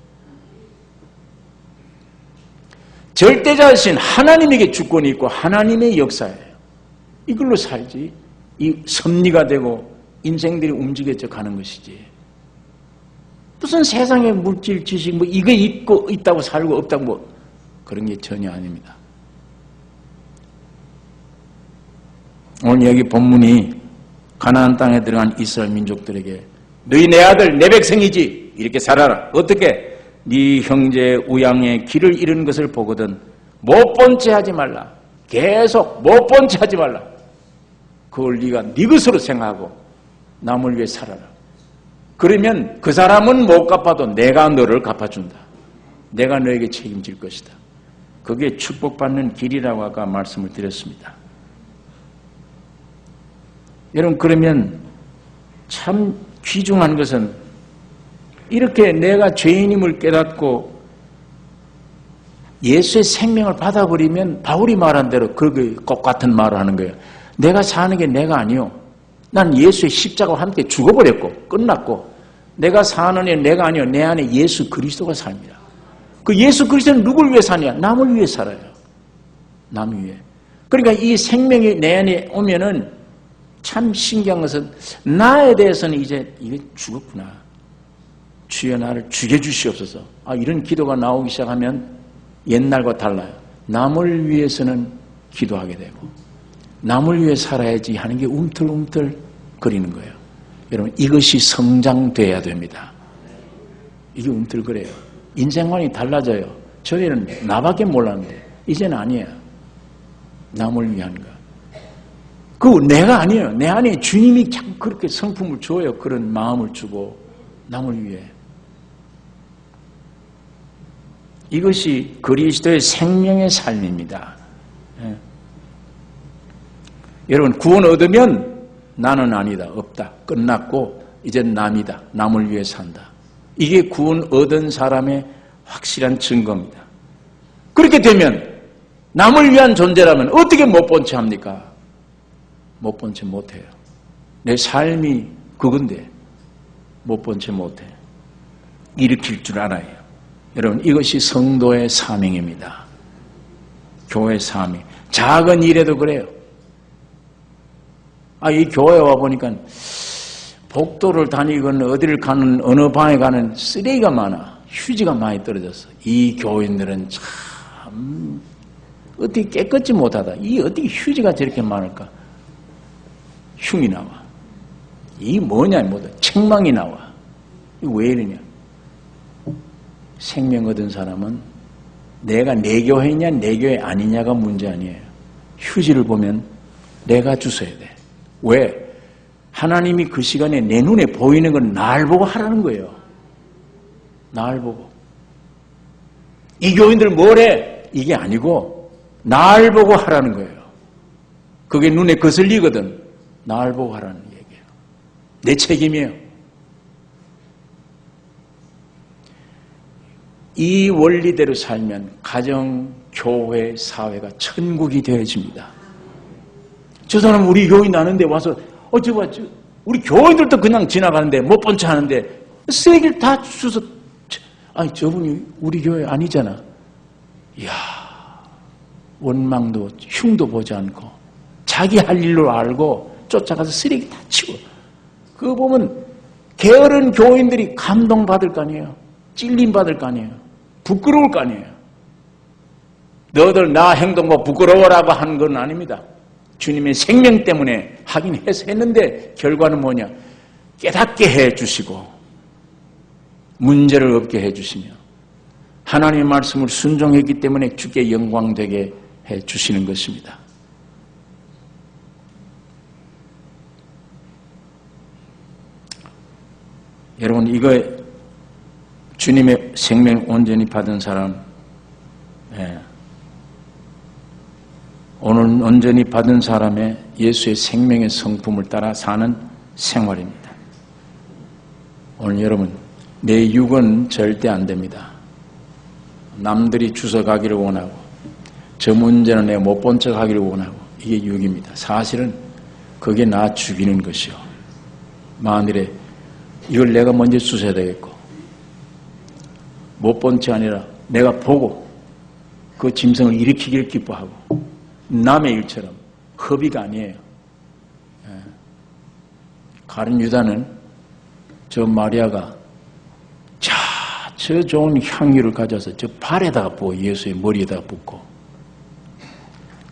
절대자신 하나님에게 주권이 있고 하나님의 역사예요. 이걸로 살지 이 섭리가 되고 인생들이 움직여져 가는 것이지. 무슨 세상에 물질, 지식 이게 있다고 살고 없다고 그런 게 전혀 아닙니다. 오늘 여기 본문이 가나안 땅에 들어간 이스라엘 민족들에게 너희 내 아들 내 백성이지 이렇게 살아라. 어떻게? 네 형제 우양의 길을 잃은 것을 보거든 못 본 채 하지 말라. 계속 못 본 채 하지 말라. 그걸 네가 네 것으로 생각하고 남을 위해 살아라. 그러면 그 사람은 못 갚아도 내가 너를 갚아준다. 내가 너에게 책임질 것이다. 그게 축복받는 길이라고 아까 말씀을 드렸습니다. 여러분, 그러면 참 귀중한 것은 이렇게 내가 죄인임을 깨닫고 예수의 생명을 받아버리면 바울이 말한 대로 그렇게 똑같은 말을 하는 거예요. 내가 사는 게 내가 아니요. 난 예수의 십자가와 함께 죽어버렸고 끝났고 내가 사는 게 내가 아니요. 내 안에 예수 그리스도가 삽니다. 그 예수 그리스도는 누굴 위해 사냐? 남을 위해 살아요. 남 위해. 그러니까 이 생명이 내 안에 오면은 참 신기한 것은 나에 대해서는 이제 이게 죽었구나. 주여 나를 죽여주시옵소서. 이런 기도가 나오기 시작하면 옛날과 달라요. 남을 위해서는 기도하게 되고 남을 위해 살아야지 하는 게 움틀움틀 거리는 거예요. 여러분, 이것이 성장돼야 됩니다. 이게 움틀거려요. 인생관이 달라져요. 저희는 나밖에 몰랐는데 이제는 아니에요. 남을 위한 거. 그거 내가 아니에요. 내 안에 주님이 자꾸 그렇게 성품을 줘요. 그런 마음을 주고 남을 위해. 이것이 그리스도의 생명의 삶입니다. 예. 여러분, 구원 얻으면 나는 아니다, 없다, 끝났고 이젠 남이다, 남을 위해 산다. 이게 구원 얻은 사람의 확실한 증거입니다. 그렇게 되면 남을 위한 존재라면 어떻게 못 본 채 합니까? 못 본 채 못해요. 내 삶이 그건데 못 본 채 못해. 일으킬 줄 알아요. 여러분, 이것이 성도의 사명입니다. 교회 사명. 작은 일에도 그래요. 이 교회 와보니까 복도를 다니건 어디를 가는 어느 방에 가는 쓰레기가 많아. 휴지가 많이 떨어졌어. 이 교인들은 참 어떻게 깨끗지 못하다. 어떻게 휴지가 저렇게 많을까? 흉이 나와. 이 뭐냐 뭐다. 책망이 나와. 이거 왜 이러냐? 생명 얻은 사람은 내가 내 교회냐 내 교회 아니냐가 문제 아니에요. 휴지를 보면 내가 주셔야 돼. 왜? 하나님이 그 시간에 내 눈에 보이는 건 날 보고 하라는 거예요. 날 보고. 이 교인들 뭐래? 이게 아니고 날 보고 하라는 거예요. 그게 눈에 거슬리거든. 날 보고 하라는 얘기예요. 내 책임이에요. 이 원리대로 살면 가정, 교회, 사회가 천국이 되어집니다. 저 사람 우리 교인 아는데 와서 우리 교인들도 그냥 지나가는데 못 본 체 하는데 쓰레기를 다 주워서 저분이 우리 교회 아니잖아. 이야, 원망도 흉도 보지 않고 자기 할 일로 알고 쫓아가서 쓰레기 다 치고. 그거 보면 게으른 교인들이 감동받을 거 아니에요. 찔림받을 거 아니에요. 부끄러울 거 아니에요. 너들 나 행동과 부끄러워라고 한 건 아닙니다. 주님의 생명 때문에 하긴 했는데 결과는 뭐냐? 깨닫게 해주시고 문제를 없게 해주시며 하나님의 말씀을 순종했기 때문에 주께 영광되게 해주시는 것입니다. 여러분, 이거 주님의 생명 온전히 받은 사람, 오늘 온전히 받은 사람의 예수의 생명의 성품을 따라 사는 생활입니다. 오늘 여러분, 내 육은 절대 안 됩니다. 남들이 주워가기를 원하고 저 문제는 내가 못 본 척 하기를 원하고 이게 육입니다. 사실은 그게 나 죽이는 것이요. 만일에 이걸 내가 먼저 주셔야 되겠고 못 본 척 아니라 내가 보고 그 짐승을 일으키기를 기뻐하고 남의 일처럼 허비가 아니에요. 가룟 유다는 저 마리아가 저 좋은 향유를 가져서 저 발에다가 부어 예수의 머리에다가 붓고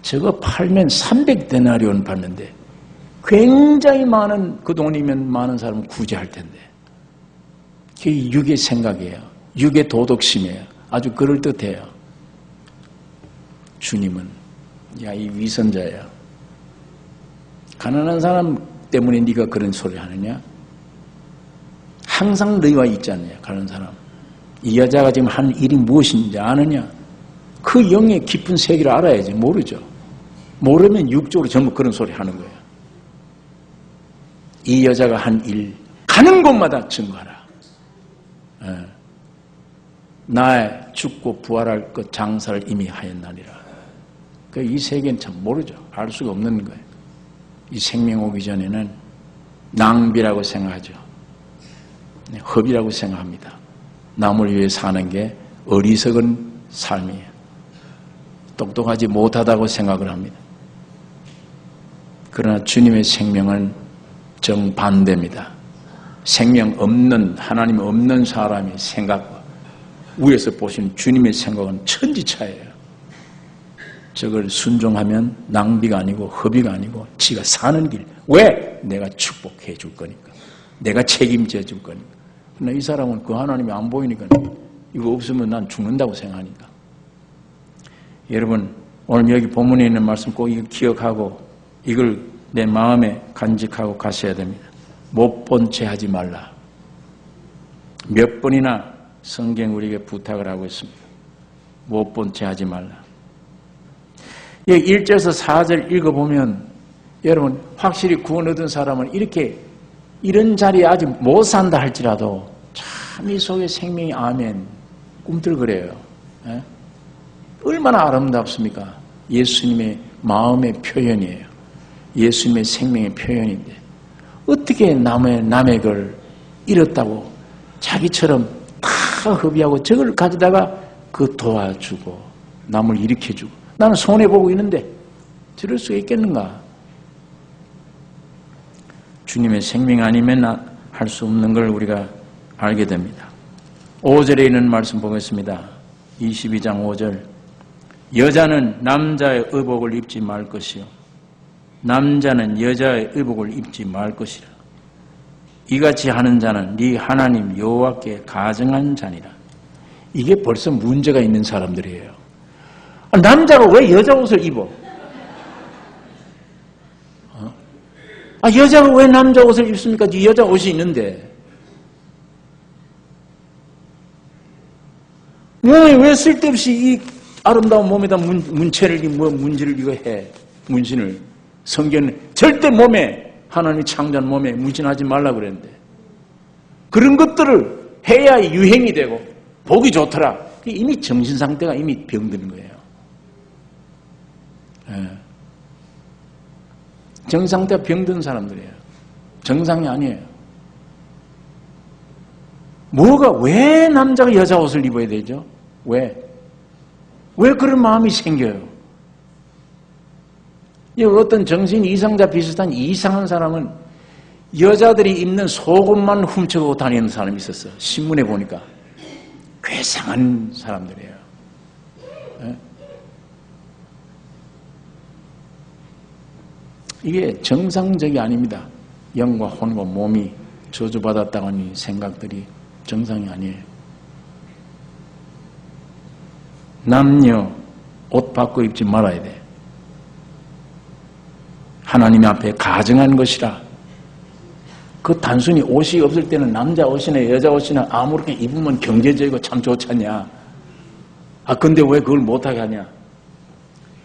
저거 팔면 300데나리온 받는데 굉장히 많은 그 돈이면 많은 사람은 구제할 텐데 그게 육의 생각이에요. 육의 도덕심이에요. 아주 그럴듯해요. 주님은 이 위선자야. 가난한 사람 때문에 네가 그런 소리를 하느냐? 항상 너희와 있지 않느냐? 가난한 사람. 이 여자가 지금 한 일이 무엇인지 아느냐? 그 영의 깊은 세계를 알아야지. 모르죠. 모르면 육적으로 전부 그런 소리 하는 거예요. 이 여자가 한 일, 가는 곳마다 증거하라. 나의 죽고 부활할 것 장사를 이미 하였나니라. 이 세계는 참 모르죠. 알 수가 없는 거예요. 이 생명 오기 전에는 낭비라고 생각하죠. 허비라고 생각합니다. 남을 위해 사는 게 어리석은 삶이에요. 똑똑하지 못하다고 생각을 합니다. 그러나 주님의 생명은 정반대입니다. 생명 없는, 하나님 없는 사람의 생각과 위에서 보시는 주님의 생각은 천지차이에요. 저걸 순종하면 낭비가 아니고 허비가 아니고 지가 사는 길. 왜? 내가 축복해 줄 거니까. 내가 책임져 줄 거니까. 그러나 이 사람은 그 하나님이 안 보이니까 이거 없으면 난 죽는다고 생각하니까. 여러분, 오늘 여기 본문에 있는 말씀 꼭 이거 기억하고 이걸 내 마음에 간직하고 가셔야 됩니다. 못 본 채 하지 말라. 몇 번이나 성경 우리에게 부탁을 하고 있습니다. 못 본 채 하지 말라. 1절에서 4절 읽어보면 여러분 확실히 구원 얻은 사람은 이렇게 이런 자리에 아직 못 산다 할지라도 참 이 속에 생명이 아멘 꿈틀거려요. 에? 얼마나 아름답습니까? 예수님의 마음의 표현이에요. 예수님의 생명의 표현인데 어떻게 남의 걸 잃었다고 자기처럼 다 허비하고 저걸 가져다가 그 도와주고 남을 일으켜주고 나는 손해보고 있는데 저럴 수가 있겠는가? 주님의 생명 아니면 할 수 없는 걸 우리가 알게 됩니다. 5절에 있는 말씀 보겠습니다. 22장 5절 여자는 남자의 의복을 입지 말 것이요 남자는 여자의 의복을 입지 말 것이라. 이같이 하는 자는 네 하나님 여호와께 가증한 자니라. 이게 벌써 문제가 있는 사람들이에요. 남자가 왜 여자 옷을 입어? 여자가 왜 남자 옷을 입습니까? 여자 옷이 있는데. 왜 쓸데없이 이 아름다운 몸에다 문체를, 문지를 이거 해? 문신을. 성경은 절대 몸에, 하나님이 창조한 몸에 문신하지 말라 그랬는데. 그런 것들을 해야 유행이 되고, 보기 좋더라. 이미 정신 상태가 이미 병드는 거예요. 정신 상태가 병든 사람들이에요. 정상이 아니에요. 왜 남자가 여자 옷을 입어야 되죠? 왜 그런 마음이 생겨요? 어떤 정신 이상자 비슷한 이상한 사람은 여자들이 입는 속옷만 훔쳐가고 다니는 사람이 있었어요. 신문에 보니까. 괴상한 사람들이에요. 이게 정상적이 아닙니다. 영과 혼과 몸이 저주받았다는 생각들이 정상이 아니에요. 남녀 옷 바꿔 입지 말아야 돼. 하나님 앞에 가증한 것이라. 그 단순히 옷이 없을 때는 남자 옷이나 여자 옷이나 아무렇게 입으면 경제적이고 참 좋잖냐. 근데 왜 그걸 못하게 하냐.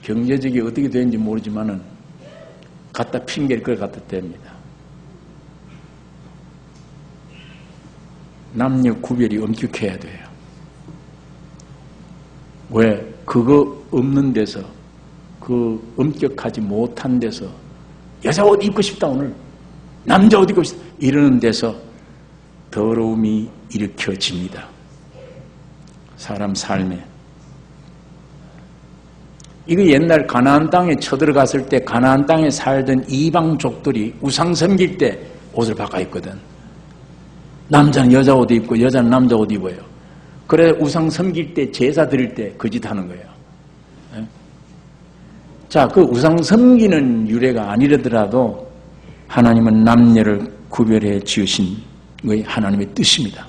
경제적이 어떻게 되는지 모르지만은 갖다 핑계를 그걸 갖다 댑니다. 남녀 구별이 엄격해야 돼요. 왜? 그거 없는 데서, 그 엄격하지 못한 데서 여자 옷 입고 싶다 오늘, 남자 옷 입고 싶다 이러는 데서 더러움이 일으켜집니다. 사람 삶에. 이거 옛날 가나안 땅에 쳐들어갔을 때 가나안 땅에 살던 이방족들이 우상 섬길 때 옷을 바꿔 입거든. 남자는 여자 옷 입고 여자는 남자 옷 입어요. 그래 우상 섬길 때 제사 드릴 때 그 짓 하는 거예요. 자, 그 우상 섬기는 유래가 아니더라도 하나님은 남녀를 구별해 지으신 것이 하나님의 뜻입니다.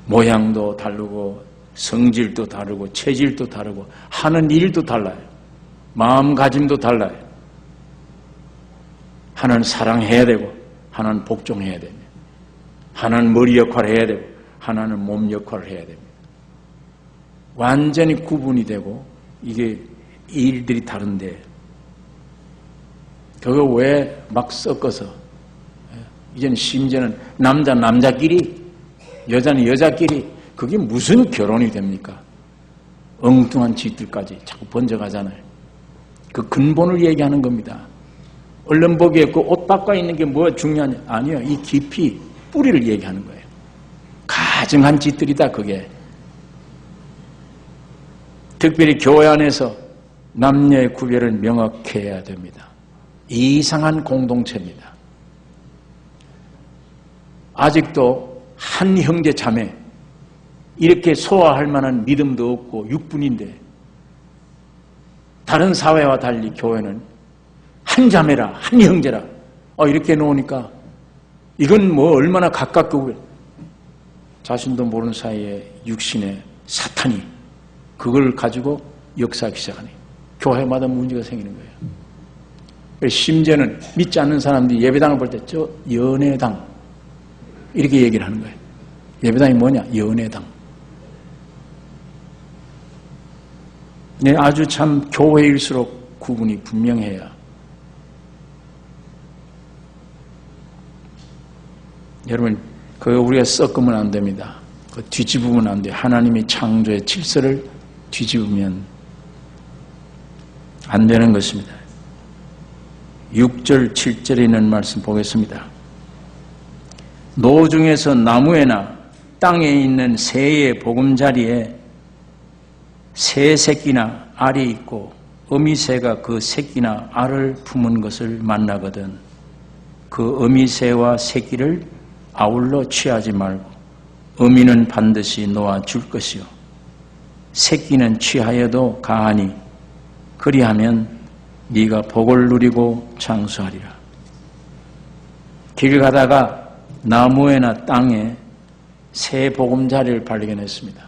모양도 다르고 성질도 다르고 체질도 다르고 하는 일도 달라요. 마음가짐도 달라요. 하나는 사랑해야 되고 하나는 복종해야 됩니다. 하나는 머리 역할을 해야 되고 하나는 몸 역할을 해야 됩니다. 완전히 구분이 되고 이게 일들이 다른데 그거 왜 막 섞어서 이제는 심지어는 남자끼리 여자는 여자끼리 그게 무슨 결혼이 됩니까? 엉뚱한 짓들까지 자꾸 번져가잖아요. 그 근본을 얘기하는 겁니다. 얼른 보기에 그 옷 바꿔 있는 게 뭐 중요하냐? 아니요. 이 깊이 뿌리를 얘기하는 거예요. 가증한 짓들이다 그게. 특별히 교회 안에서 남녀의 구별을 명확히 해야 됩니다. 이상한 공동체입니다. 아직도 한 형제 자매 이렇게 소화할 만한 믿음도 없고 육분인데 다른 사회와 달리 교회는 한 자매라 한 형제라 이렇게 놓으니까 이건 뭐 얼마나 가깝고 자신도 모르는 사이에 육신의 사탄이 그걸 가지고 역사하기 시작하네. 교회마다 문제가 생기는 거예요. 심지어는 믿지 않는 사람들이 예배당을 볼 때 저 연회당 이렇게 얘기를 하는 거예요. 예배당이 뭐냐? 연회당. 네, 아주 참 교회일수록 구분이 분명해야. 여러분, 그거 우리가 섞으면 안 됩니다. 그 뒤집으면 안 돼요. 하나님이 창조의 질서를 뒤집으면 안 되는 것입니다. 6절, 7절에 있는 말씀 보겠습니다. 노중에서 나무에나 땅에 있는 새의 보금자리에 새 새끼나 알이 있고 어미새가 그 새끼나 알을 품은 것을 만나거든 그 어미새와 새끼를 아울러 취하지 말고 어미는 반드시 놓아줄 것이요 새끼는 취하여도 가하니 그리하면 네가 복을 누리고 장수하리라. 길 가다가 나무에나 땅에 새 보금자리를 발견했습니다.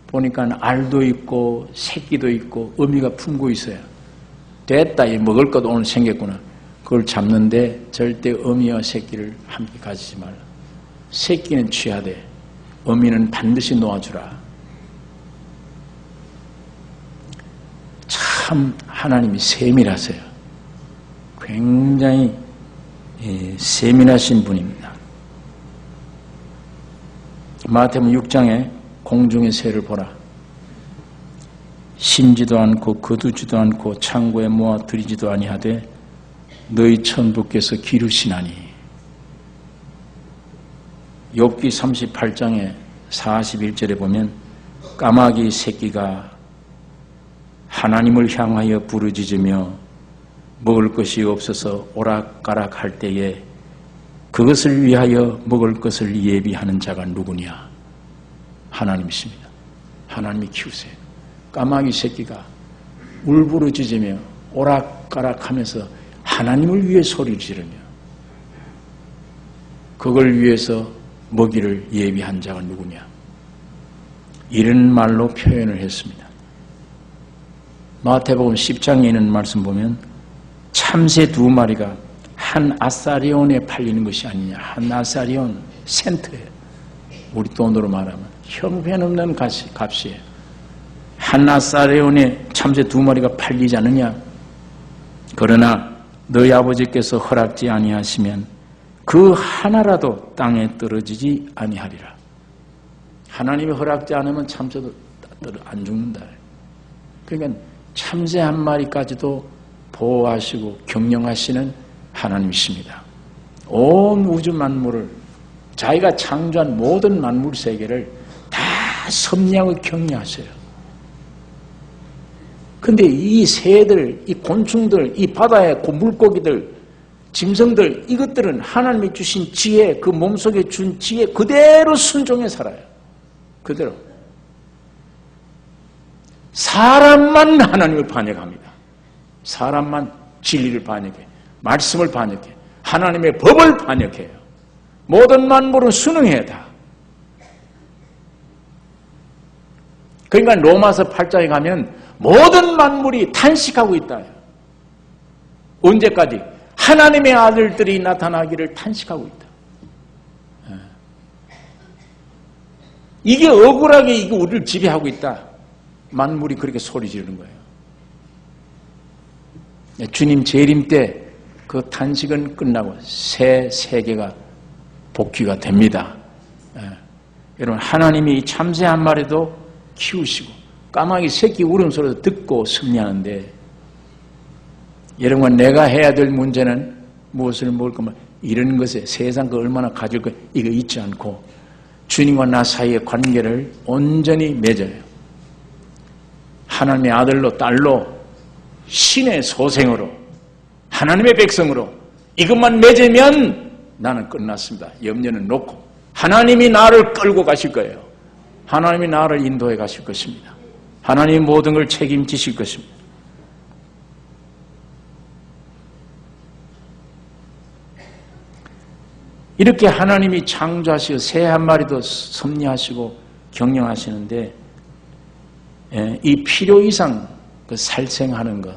보니까 알도 있고 새끼도 있고 어미가 품고 있어요. 됐다, 먹을 것 오늘 생겼구나. 그걸 잡는데 절대 어미와 새끼를 함께 가지지 말라. 새끼는 취하되 어미는 반드시 놓아주라. 참 하나님이 세밀하세요. 굉장히 세밀하신 분입니다. 마태복음 6장에 공중의 새를 보라. 심지도 않고 거두지도 않고 창고에 모아 들이지도 아니하되 너희 천부께서 기르시나니. 욥기 38장에 41절에 보면 까마귀 새끼가 하나님을 향하여 부르짖으며 먹을 것이 없어서 오락가락 할 때에 그것을 위하여 먹을 것을 예비하는 자가 누구냐? 하나님이십니다. 하나님이 키우세요. 까마귀 새끼가 울부러지며 오락가락 하면서 하나님을 위해 소리를 지르며 그걸 위해서 먹이를 예비한 자가 누구냐? 이런 말로 표현을 했습니다. 마태복음 10장에 있는 말씀 보면 참새 2마리가 한 아사리온에 팔리는 것이 아니냐. 한 아사리온 센트예요. 우리 돈으로 말하면 형편없는 값이에요. 한 아사리온에 참새 2마리가 팔리지 않느냐. 그러나 너희 아버지께서 허락지 아니하시면 그 하나라도 땅에 떨어지지 아니하리라. 하나님이 허락지 않으면 참새도 안 죽는다. 그러니까 참새 한 마리까지도 보호하시고 경영하시는 하나님이십니다. 온 우주 만물을 자기가 창조한 모든 만물 세계를 다 섭리하고 경영하세요. 근데 이 새들, 이 곤충들, 이 바다의 물고기들, 짐승들 이것들은 하나님이 주신 지혜, 그 몸속에 준 지혜 그대로 순종해 살아요. 그대로. 사람만 하나님을 반역합니다. 사람만 진리를 반역해. 말씀을 반역해. 하나님의 법을 반역해요. 모든 만물은 순응해야 다. 그러니까 로마서 8장에 가면 모든 만물이 탄식하고 있다. 언제까지? 하나님의 아들들이 나타나기를 탄식하고 있다. 이게 억울하게 이게 우리를 지배하고 있다. 만물이 그렇게 소리 지르는 거예요. 주님 재림 때 그 탄식은 끝나고 새 세계가 복귀가 됩니다. 여러분, 하나님이 참새 한 마리도 키우시고 까마귀 새끼 울음소리도 듣고 승리하는데, 여러분, 내가 해야 될 문제는 무엇을 먹을 거면 이런 것에 세상 거 얼마나 가질 거 이거 잊지 않고 주님과 나 사이의 관계를 온전히 맺어요. 하나님의 아들로 딸로 신의 소생으로 하나님의 백성으로 이것만 맺으면 나는 끝났습니다. 염려는 놓고 하나님이 나를 끌고 가실 거예요. 하나님이 나를 인도해 가실 것입니다. 하나님이 모든 걸 책임지실 것입니다. 이렇게 하나님이 창조하시고 새 한 마리도 섭리하시고 경영하시는데, 이 필요 이상 그 살생하는 것,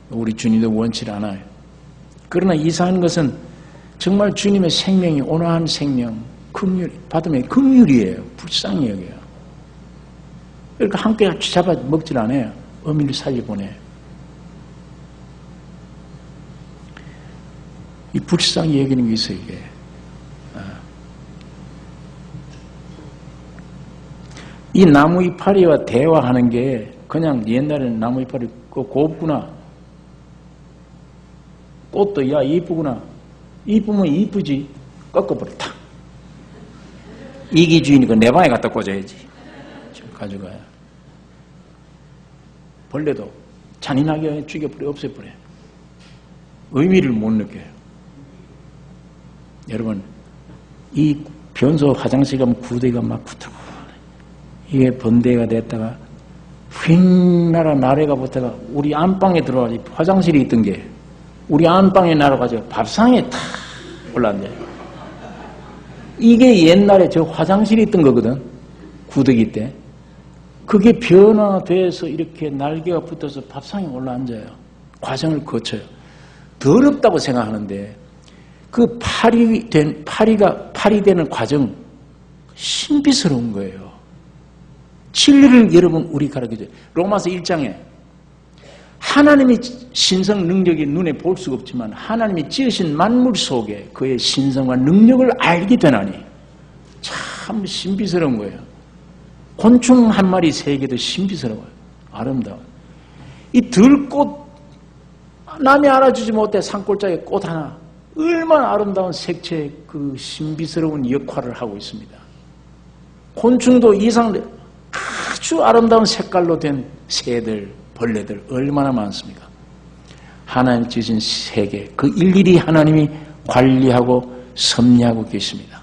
우리 주님도 원치 않아요. 그러나 이상한 것은 정말 주님의 생명이 온화한 생명, 긍휼 받으면 긍휼이에요. 불쌍히 여겨요. 그러니까 함께 잡아 먹질 않아요. 어미를 살려보내요. 이 불쌍히 여기는 게 있어요, 이게. 이 나무 이파리와 대화하는 게 그냥 옛날에는 나무 이파리 곱구나. 꽃도 야 이쁘구나. 이쁘면 이쁘지. 꺾어버렸다. 이기주의니까 내 방에 갖다 꽂아야지. 지금 가져가요. 벌레도 잔인하게 죽여버려, 없애버려. 의미를 못 느껴요. 여러분, 이 변소 화장실 가면 구데기가 막 붙어. 이게 번데가 됐다가 휙 날아 나래가 붙다가 우리 안방에 들어가지. 화장실이 있던 게 우리 안방에 날아가지고 밥상에 탁 올라앉아요. 이게 옛날에 저 화장실이 있던 거거든. 구더기 때. 그게 변화돼서 이렇게 날개가 붙어서 밥상에 올라앉아요. 과정을 거쳐요. 더럽다고 생각하는데 그 파리 되는 과정 신비스러운 거예요. 진리를 여러분 우리 가르쳐줘요. 로마서 1장에 하나님의 신성 능력이 눈에 볼 수가 없지만 하나님이 지으신 만물 속에 그의 신성과 능력을 알게 되나니 참 신비스러운 거예요. 곤충 한 마리 세계도 신비스러워요. 아름다워요. 이 들꽃 남이 알아주지 못해 산골짜기 꽃 하나 얼마나 아름다운 색채의 그 신비스러운 역할을 하고 있습니다. 곤충도 아주 아름다운 색깔로 된 새들, 벌레들 얼마나 많습니까? 하나님 지으신 세계, 그 일일이 하나님이 관리하고 섭리하고 계십니다.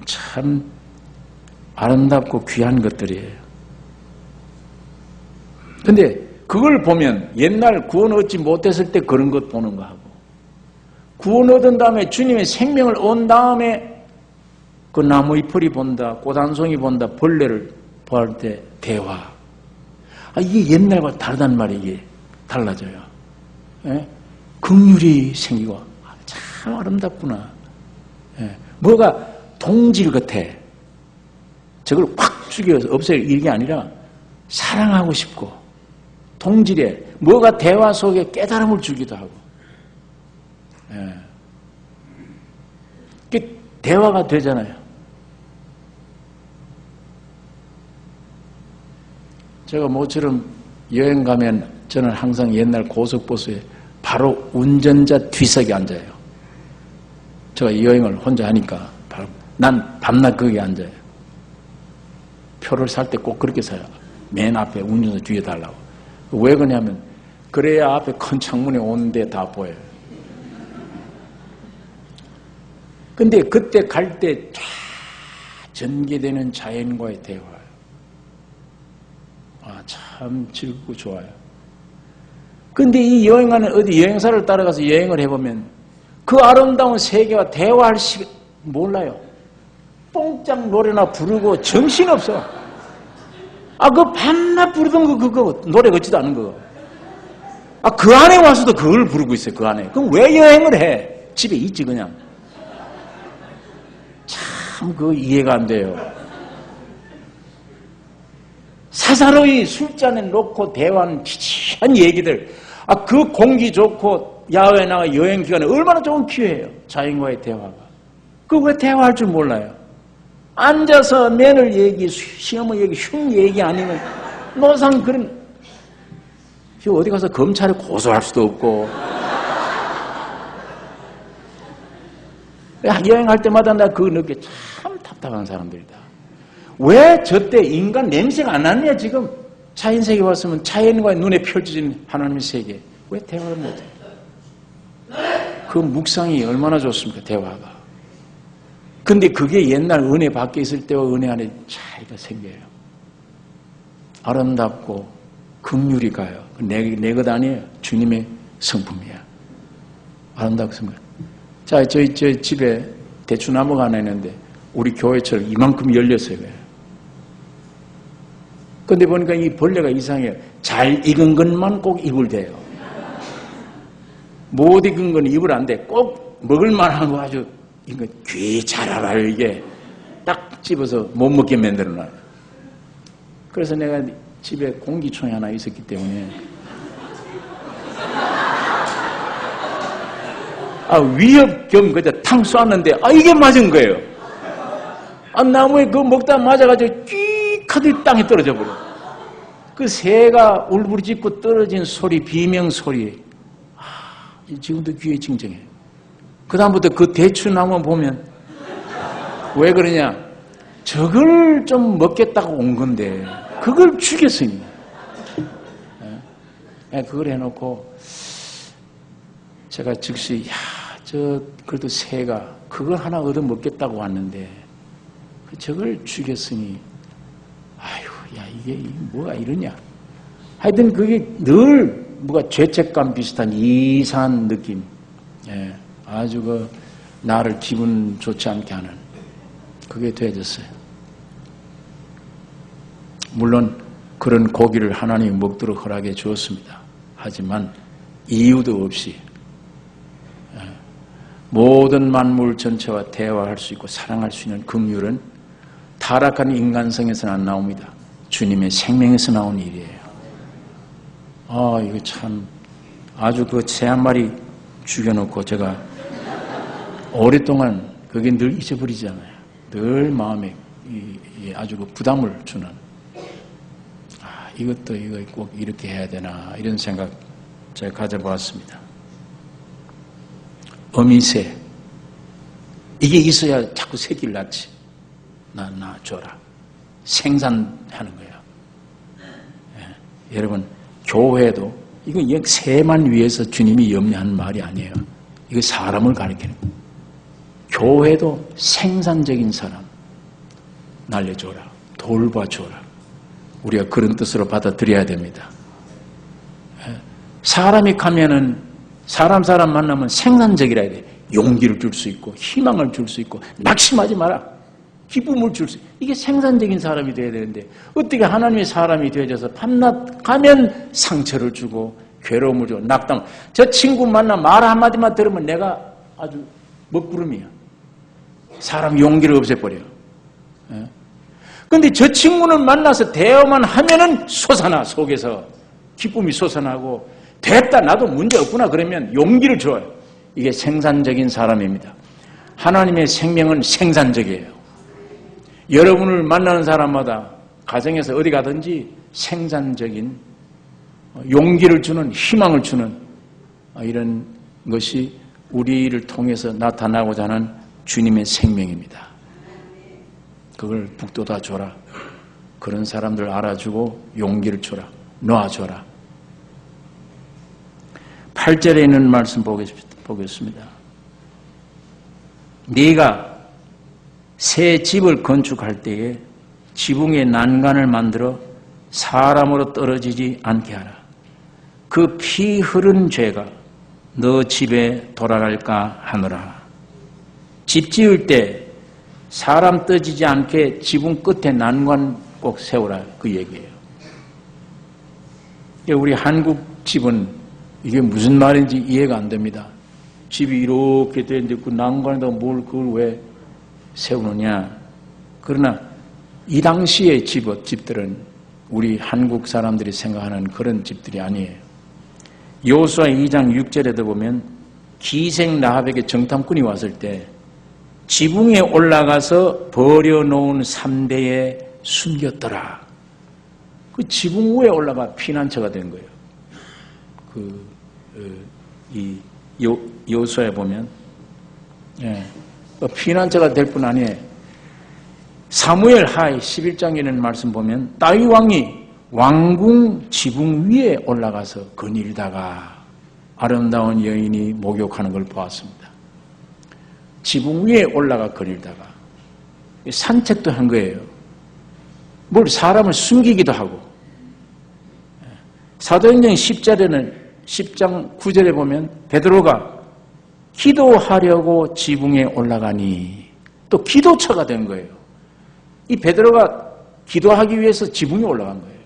참 아름답고 귀한 것들이에요. 근데 그걸 보면 옛날 구원 얻지 못했을 때 그런 것 보는 거 하고 구원 얻은 다음에 주님의 생명을 얻은 다음에 그 나무 잎풀이 본다, 꽃 한 송이 본다, 벌레를 보할 때 대화. 이게 옛날과 다르단 말이에요. 이게 달라져요. 긍휼이 생기고 참 아름답구나. 뭐가 동질 같아. 저걸 확 죽여서 없애려 이게 아니라 사랑하고 싶고 동질에 뭐가 대화 속에 깨달음을 주기도 하고 대화가 되잖아요. 제가 모처럼 여행 가면 저는 항상 옛날 고속버스에 바로 운전자 뒤석에 앉아요. 제가 여행을 혼자 하니까 바로 난 밤낮 거기에 앉아요. 표를 살 때 꼭 그렇게 사요. 맨 앞에 운전자 뒤에 달라고. 왜 그러냐면 그래야 앞에 큰 창문에 오는데 다 보여요. 근데 그때 갈 때 쫙 전개되는 자연과의 대화. 참 즐겁고 좋아요. 근데 이 여행하는 어디 여행사를 따라가서 여행을 해보면 그 아름다운 세계와 대화할 시간 몰라요. 뽕짝 노래나 부르고 정신없어. 그 밤낮 부르던 그거 노래 같지도 않은 거. 그 안에 와서도 그걸 부르고 있어요. 그 안에. 그럼 왜 여행을 해? 집에 있지 그냥. 참 그거 이해가 안 돼요. 사사로이 술잔에 놓고 대화하는 지지한 얘기들, 그 공기 좋고 야외에 나가 여행 기간에 얼마나 좋은 기회예요. 자연과의 대화가. 그 왜 대화할 줄 몰라요? 앉아서 매너 얘기, 시어머 얘기, 흉 얘기 아니면 노상 그런, 어디 가서 검찰에 고소할 수도 없고. 여행할 때마다 나 그거 느껴. 참 답답한 사람들이다. 왜 저때 인간 냄새가 안 나냐 지금? 자연세계 왔으면 자연과 눈에 펼쳐진 하나님의 세계. 왜 대화를 못해? 그 묵상이 얼마나 좋습니까? 대화가. 근데 그게 옛날 은혜 밖에 있을 때와 은혜 안에 차이가 생겨요. 아름답고 긍휼이 가요. 내 것 아니에요. 주님의 성품이야. 아름답고 성품. 자, 저희 집에 대추나무가 하나 있는데 우리 교회처럼 이만큼 열렸어요. 근데 보니까 이 벌레가 이상해요. 잘 익은 것만 꼭 입을 대요. 못 익은 건 입을 안 돼. 꼭 먹을 만한 거 아주 이거 귀 잘 알아요. 이게 딱 집어서 못 먹게 만들어놔요. 그래서 내가 집에 공기총이 하나 있었기 때문에 위협 겸 그저 탕 쐈는데 이게 맞은 거예요. 나무에 그거 먹다 맞아가지고 끼익 하더니 땅에 떨어져 버려. 그 새가 울부짖고 떨어진 소리, 비명 소리, 지금도 귀에 징징해. 그 다음부터 그 대추나무 보면 왜 그러냐? 저걸 좀 먹겠다고 온 건데 그걸 죽였으니. 그걸 해놓고 제가 즉시 그래도 새가 그걸 하나 얻어 먹겠다고 왔는데 저걸 죽였으니 이게 뭐가 이러냐. 하여튼 그게 늘 뭐가 죄책감 비슷한 이상한 느낌. 아주 나를 기분 좋지 않게 하는 그게 되어졌어요. 물론 그런 고기를 하나님이 먹도록 허락해 주었습니다. 하지만 이유도 없이 모든 만물 전체와 대화할 수 있고 사랑할 수 있는 긍휼은 타락한 인간성에서는 안 나옵니다. 주님의 생명에서 나온 일이에요. 이거 참 아주 그 새 한 마리 죽여놓고 제가 오랫동안 그게 늘 잊어버리잖아요. 늘 마음에 아주 그 부담을 주는 이것도 이거 꼭 이렇게 해야 되나 이런 생각 제가 가져보았습니다. 어미새 이게 있어야 자꾸 새끼를 낳지. 나 줘라. 생산하는 거예요. 여러분 교회도 이거 새만 위해서 주님이 염려하는 말이 아니에요. 이거 사람을 가리키는 거예요. 교회도 생산적인 사람 날려줘라. 돌봐줘라. 우리가 그런 뜻으로 받아들여야 됩니다. 사람이 가면은 사람 만나면 생산적이라 해야 돼. 용기를 줄 수 있고 희망을 줄 수 있고 낙심하지 마라. 기쁨을 줄 수 있고 이게 생산적인 사람이 돼야 되는데 어떻게 하나님의 사람이 되어져서 밤낮 가면 상처를 주고 괴로움을 주고 낙담. 저 친구 만나 말 한마디만 들으면 내가 아주 먹구름이야. 사람 용기를 없애버려. 그런데 저 친구는 만나서 대화만 하면은 솟아나 속에서 기쁨이 솟아나고 됐다 나도 문제 없구나 그러면 용기를 줘요. 이게 생산적인 사람입니다. 하나님의 생명은 생산적이에요. 여러분을 만나는 사람마다 가정에서 어디 가든지 생산적인 용기를 주는 희망을 주는 이런 것이 우리를 통해서 나타나고자 하는 주님의 생명입니다. 그걸 북돋아 줘라. 그런 사람들 알아주고 용기를 줘라. 놓아줘라. 8절에 있는 말씀 보겠습니다. 네가 새 집을 건축할 때에 지붕에 난간을 만들어 사람으로 떨어지지 않게 하라. 그 피 흐른 죄가 너 집에 돌아갈까 하노라. 집 지을 때 사람 떠지지 않게 지붕 끝에 난간 꼭 세우라 그 얘기예요. 우리 한국 집은 이게 무슨 말인지 이해가 안 됩니다. 집이 이렇게 되는데 그 난간에다 뭘 그걸 왜 세우느냐. 그러나 이 당시의 집들은 우리 한국 사람들이 생각하는 그런 집들이 아니에요. 여호수아 2장 6절에도 보면 기생 라합에게 정탐꾼이 왔을 때 지붕에 올라가서 버려놓은 삼대에 숨겼더라. 그 지붕 위에 올라가 피난처가 된 거예요. 여호수아에 보면 피난처가 될 뿐 아니에요. 사무엘 하이 11장에는 말씀 보면 다윗 왕이 왕궁 지붕 위에 올라가서 거닐다가 아름다운 여인이 목욕하는 걸 보았습니다. 지붕 위에 올라가 거닐다가 산책도 한 거예요. 뭘 사람을 숨기기도 하고. 사도행전 10장 9절에 보면 베드로가 기도하려고 지붕에 올라가니 또 기도처가 된 거예요. 이 베드로가 기도하기 위해서 지붕에 올라간 거예요.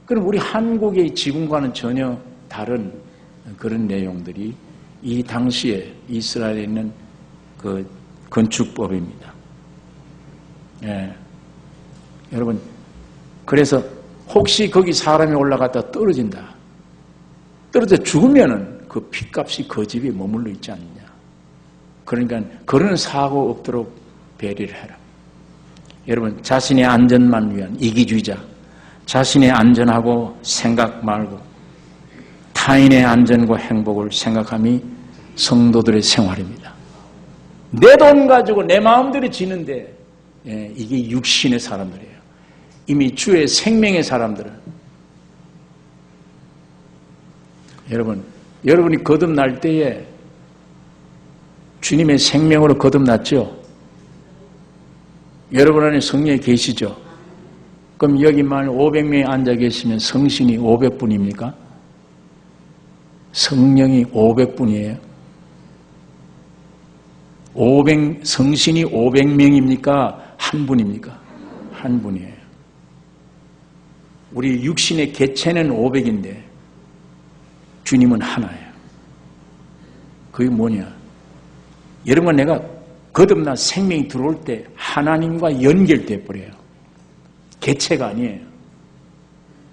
그럼 우리 한국의 지붕과는 전혀 다른 그런 내용들이 이 당시에 이스라엘에 있는 그 건축법입니다. 여러분, 그래서 혹시 거기 사람이 올라갔다 떨어진다. 떨어져 죽으면은 그 핏값이 그 집에 머물러 있지 않느냐. 그러니까 그런 사고 없도록 배려를 해라. 여러분, 자신의 안전만 위한 이기주의자, 자신의 안전하고 생각 말고 타인의 안전과 행복을 생각함이 성도들의 생활입니다. 내 돈 가지고 내 마음대로 지는데 이게 육신의 사람들이에요. 이미 주의 생명의 사람들은 여러분이 거듭날 때에 주님의 생명으로 거듭났죠? 여러분 안에 성령이 계시죠? 그럼 여기만 500명이 앉아 계시면 성신이 500분입니까? 성령이 500분이에요. 성신이 500명입니까? 한 분입니까? 한 분이에요. 우리 육신의 개체는 500인데 주님은 하나예요. 그게 뭐냐? 여러분, 내가 거듭나 생명이 들어올 때 하나님과 연결돼 버려요. 개체가 아니에요.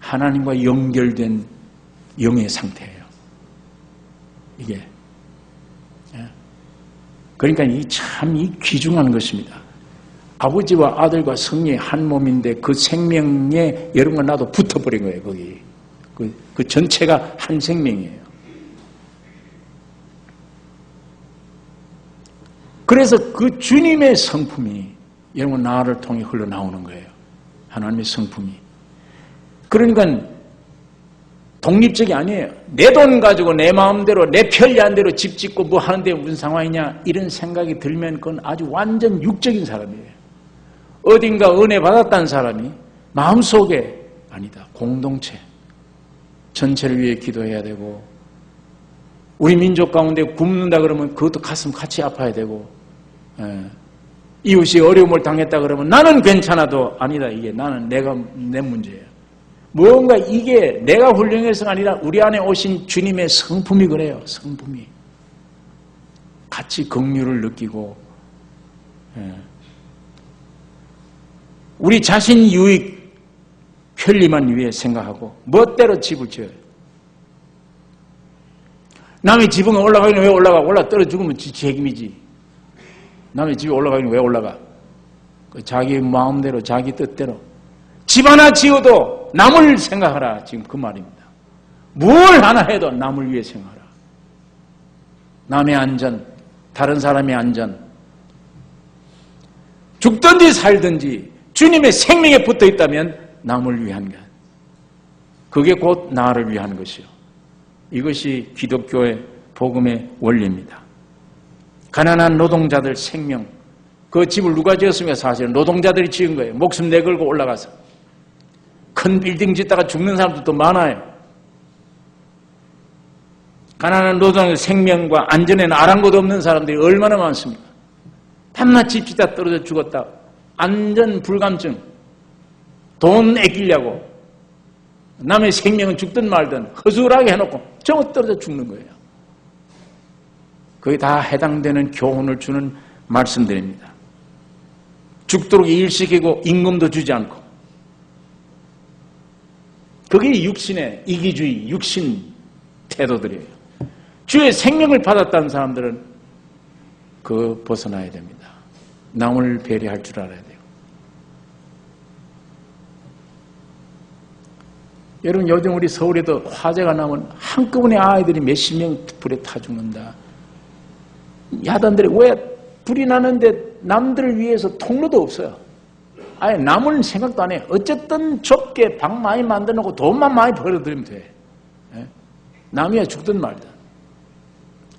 하나님과 연결된 영의 상태예요. 이게. 그러니까 이 귀중한 것입니다. 아버지와 아들과 성령이 한 몸인데 그 생명에 여러분과 나도 붙어버린 거예요. 거기. 그 전체가 한 생명이에요. 그래서 그 주님의 성품이 여러분 나를 통해 흘러나오는 거예요. 하나님의 성품이. 그러니까 독립적이 아니에요. 내 돈 가지고 내 마음대로 내 편리한 대로 집 짓고 뭐 하는데 무슨 상황이냐 이런 생각이 들면 그건 아주 완전 육적인 사람이에요. 어딘가 은혜 받았다는 사람이 마음속에 아니다. 공동체. 전체를 위해 기도해야 되고 우리 민족 가운데 굶는다 그러면 그것도 가슴 같이 아파야 되고 이웃이 어려움을 당했다 그러면 나는 괜찮아도 아니다. 이게 나는 내 문제예요. 무언가 이게 내가 훌륭해서가 아니라 우리 안에 오신 주님의 성품이 그래요. 성품이. 같이 긍휼을 느끼고 우리 자신 유익 편리만 위해 생각하고 멋대로 집을 지어요. 남의 지붕에 올라가기는 왜 올라가? 올라 떨어져 죽으면 지 책임이지. 남의 집에 올라가기는 왜 올라가? 자기 마음대로 자기 뜻대로 집 하나 지어도 남을 생각하라. 지금 그 말입니다. 뭘 하나 해도 남을 위해 생각하라. 남의 안전, 다른 사람의 안전. 죽든지 살든지 주님의 생명에 붙어 있다면 남을 위한 것. 그게 곧 나를 위한 것이요. 이것이 기독교의 복음의 원리입니다. 가난한 노동자들 생명, 그 집을 누가 지었습니까? 사실은 노동자들이 지은 거예요. 목숨 내걸고 올라가서. 큰 빌딩 짓다가 죽는 사람들도 많아요. 가난한 노동자의 생명과 안전에는 아랑곳 없는 사람들이 얼마나 많습니까? 밤낮 집 짓다 떨어져 죽었다. 안전 불감증, 돈 아끼려고 남의 생명은 죽든 말든 허술하게 해놓고 저거 떨어져 죽는 거예요. 거기 다 해당되는 교훈을 주는 말씀들입니다. 죽도록 일시키고 임금도 주지 않고 그게 육신의 이기주의, 육신 태도들이에요. 주의 생명을 받았다는 사람들은 벗어나야 됩니다. 남을 배려할 줄 알아야 돼요. 여러분, 요즘 우리 서울에도 화재가 나면 한꺼번에 아이들이 몇십 명 불에 타 죽는다. 야단들이 왜 불이 나는데 남들을 위해서 통로도 없어요. 아예 남을 생각도 안 해. 어쨌든 좁게 방 많이 만들어 놓고 돈만 많이 벌어들이면 돼. 남이야 죽든 말든.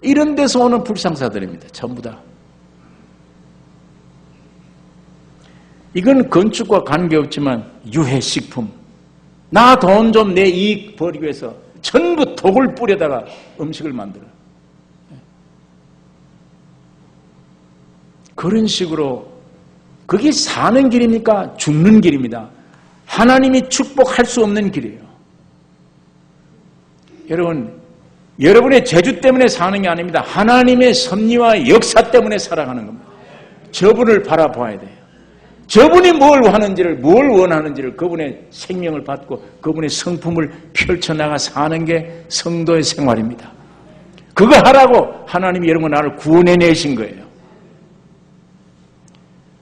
이런 데서 오는 불상사들입니다. 전부 다. 이건 건축과 관계없지만 유해식품. 나 돈 좀 내 이익 벌이기 위해서 전부 독을 뿌려다가 음식을 만들어. 그런 식으로 그게 사는 길입니까? 죽는 길입니다. 하나님이 축복할 수 없는 길이에요. 여러분, 여러분의 재주 때문에 사는 게 아닙니다. 하나님의 섭리와 역사 때문에 살아가는 겁니다. 저분을 바라봐야 돼요. 저분이 뭘 하는지를, 뭘 원하는지를, 그분의 생명을 받고 그분의 성품을 펼쳐나가 사는 게 성도의 생활입니다. 그거 하라고 하나님이 여러분 나를 구원해내신 거예요.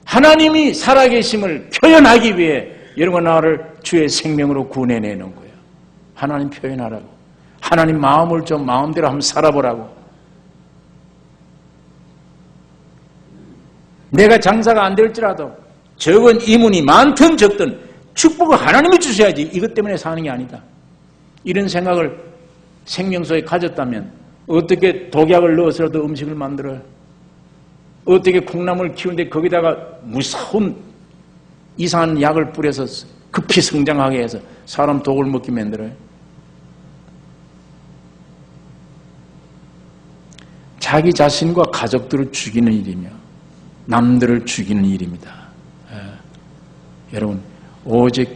하나님이 살아계심을 표현하기 위해 여러분 나를 주의 생명으로 구원해내는 거예요. 하나님 표현하라고. 하나님 마음을 좀 마음대로 한번 살아보라고. 내가 장사가 안 될지라도 적은 이문이 많든 적든 축복을 하나님이 주셔야지 이것 때문에 사는 게 아니다. 이런 생각을 생명소에 가졌다면 어떻게 독약을 넣어서라도 음식을 만들어요? 어떻게 콩나물 키우는데 거기다가 무서운 이상한 약을 뿌려서 급히 성장하게 해서 사람 독을 먹게 만들어요? 자기 자신과 가족들을 죽이는 일이며 남들을 죽이는 일입니다. 여러분, 오직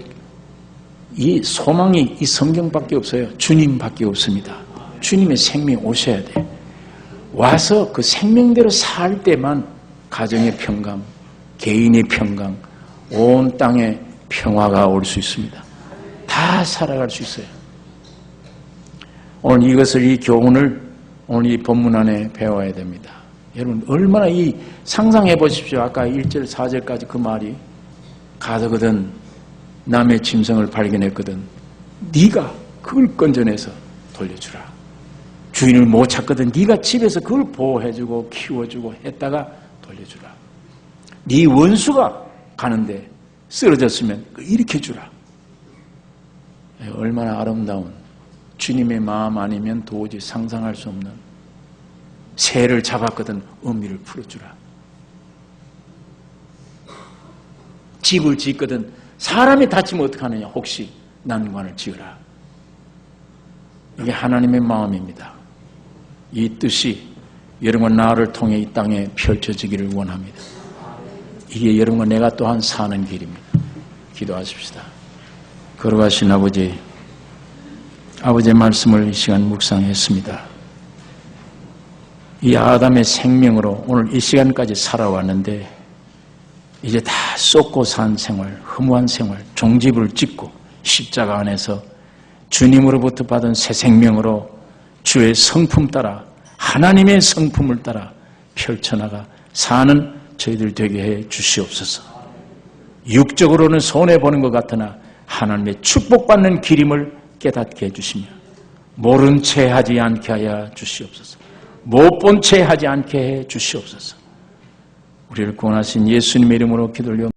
이 소망이 이 성경밖에 없어요. 주님밖에 없습니다. 주님의 생명이 오셔야 돼요. 와서 그 생명대로 살 때만 가정의 평강, 개인의 평강, 온 땅에 평화가 올 수 있습니다. 다 살아갈 수 있어요. 오늘 이것을, 이 교훈을 오늘 이 본문 안에 배워야 됩니다. 여러분, 얼마나 상상해 보십시오. 아까 1절, 4절까지 그 말이 가서거든 남의 짐승을 발견했거든 네가 그걸 건져내서 돌려주라. 주인을 못 찾거든 네가 집에서 그걸 보호해주고 키워주고 했다가 돌려주라. 네 원수가 가는데 쓰러졌으면 일으켜주라. 얼마나 아름다운 주님의 마음 아니면 도저히 상상할 수 없는. 새를 잡았거든 어미를 풀어주라. 집을 짓거든 사람이 다치면 어떡하느냐. 혹시 난관을 지으라. 이게 하나님의 마음입니다. 이 뜻이 여러분 나를 통해 이 땅에 펼쳐지기를 원합니다. 이게 여러분과 내가 또한 사는 길입니다. 기도하십시다. 걸어가신 아버지의 말씀을 이 시간 묵상했습니다. 이 아담의 생명으로 오늘 이 시간까지 살아왔는데 이제 다 쏟고 산 생활, 허무한 생활, 종집을 짓고 십자가 안에서 주님으로부터 받은 새 생명으로 주의 성품 따라 하나님의 성품을 따라 펼쳐나가 사는 저희들 되게 해 주시옵소서. 육적으로는 손해보는 것 같으나 하나님의 축복받는 길임을 깨닫게 해주시며 모른 채 하지 않게 하여 주시옵소서. 못 본 채 하지 않게 해 주시옵소서. 우리를 구원하신 예수님의 이름으로 기도를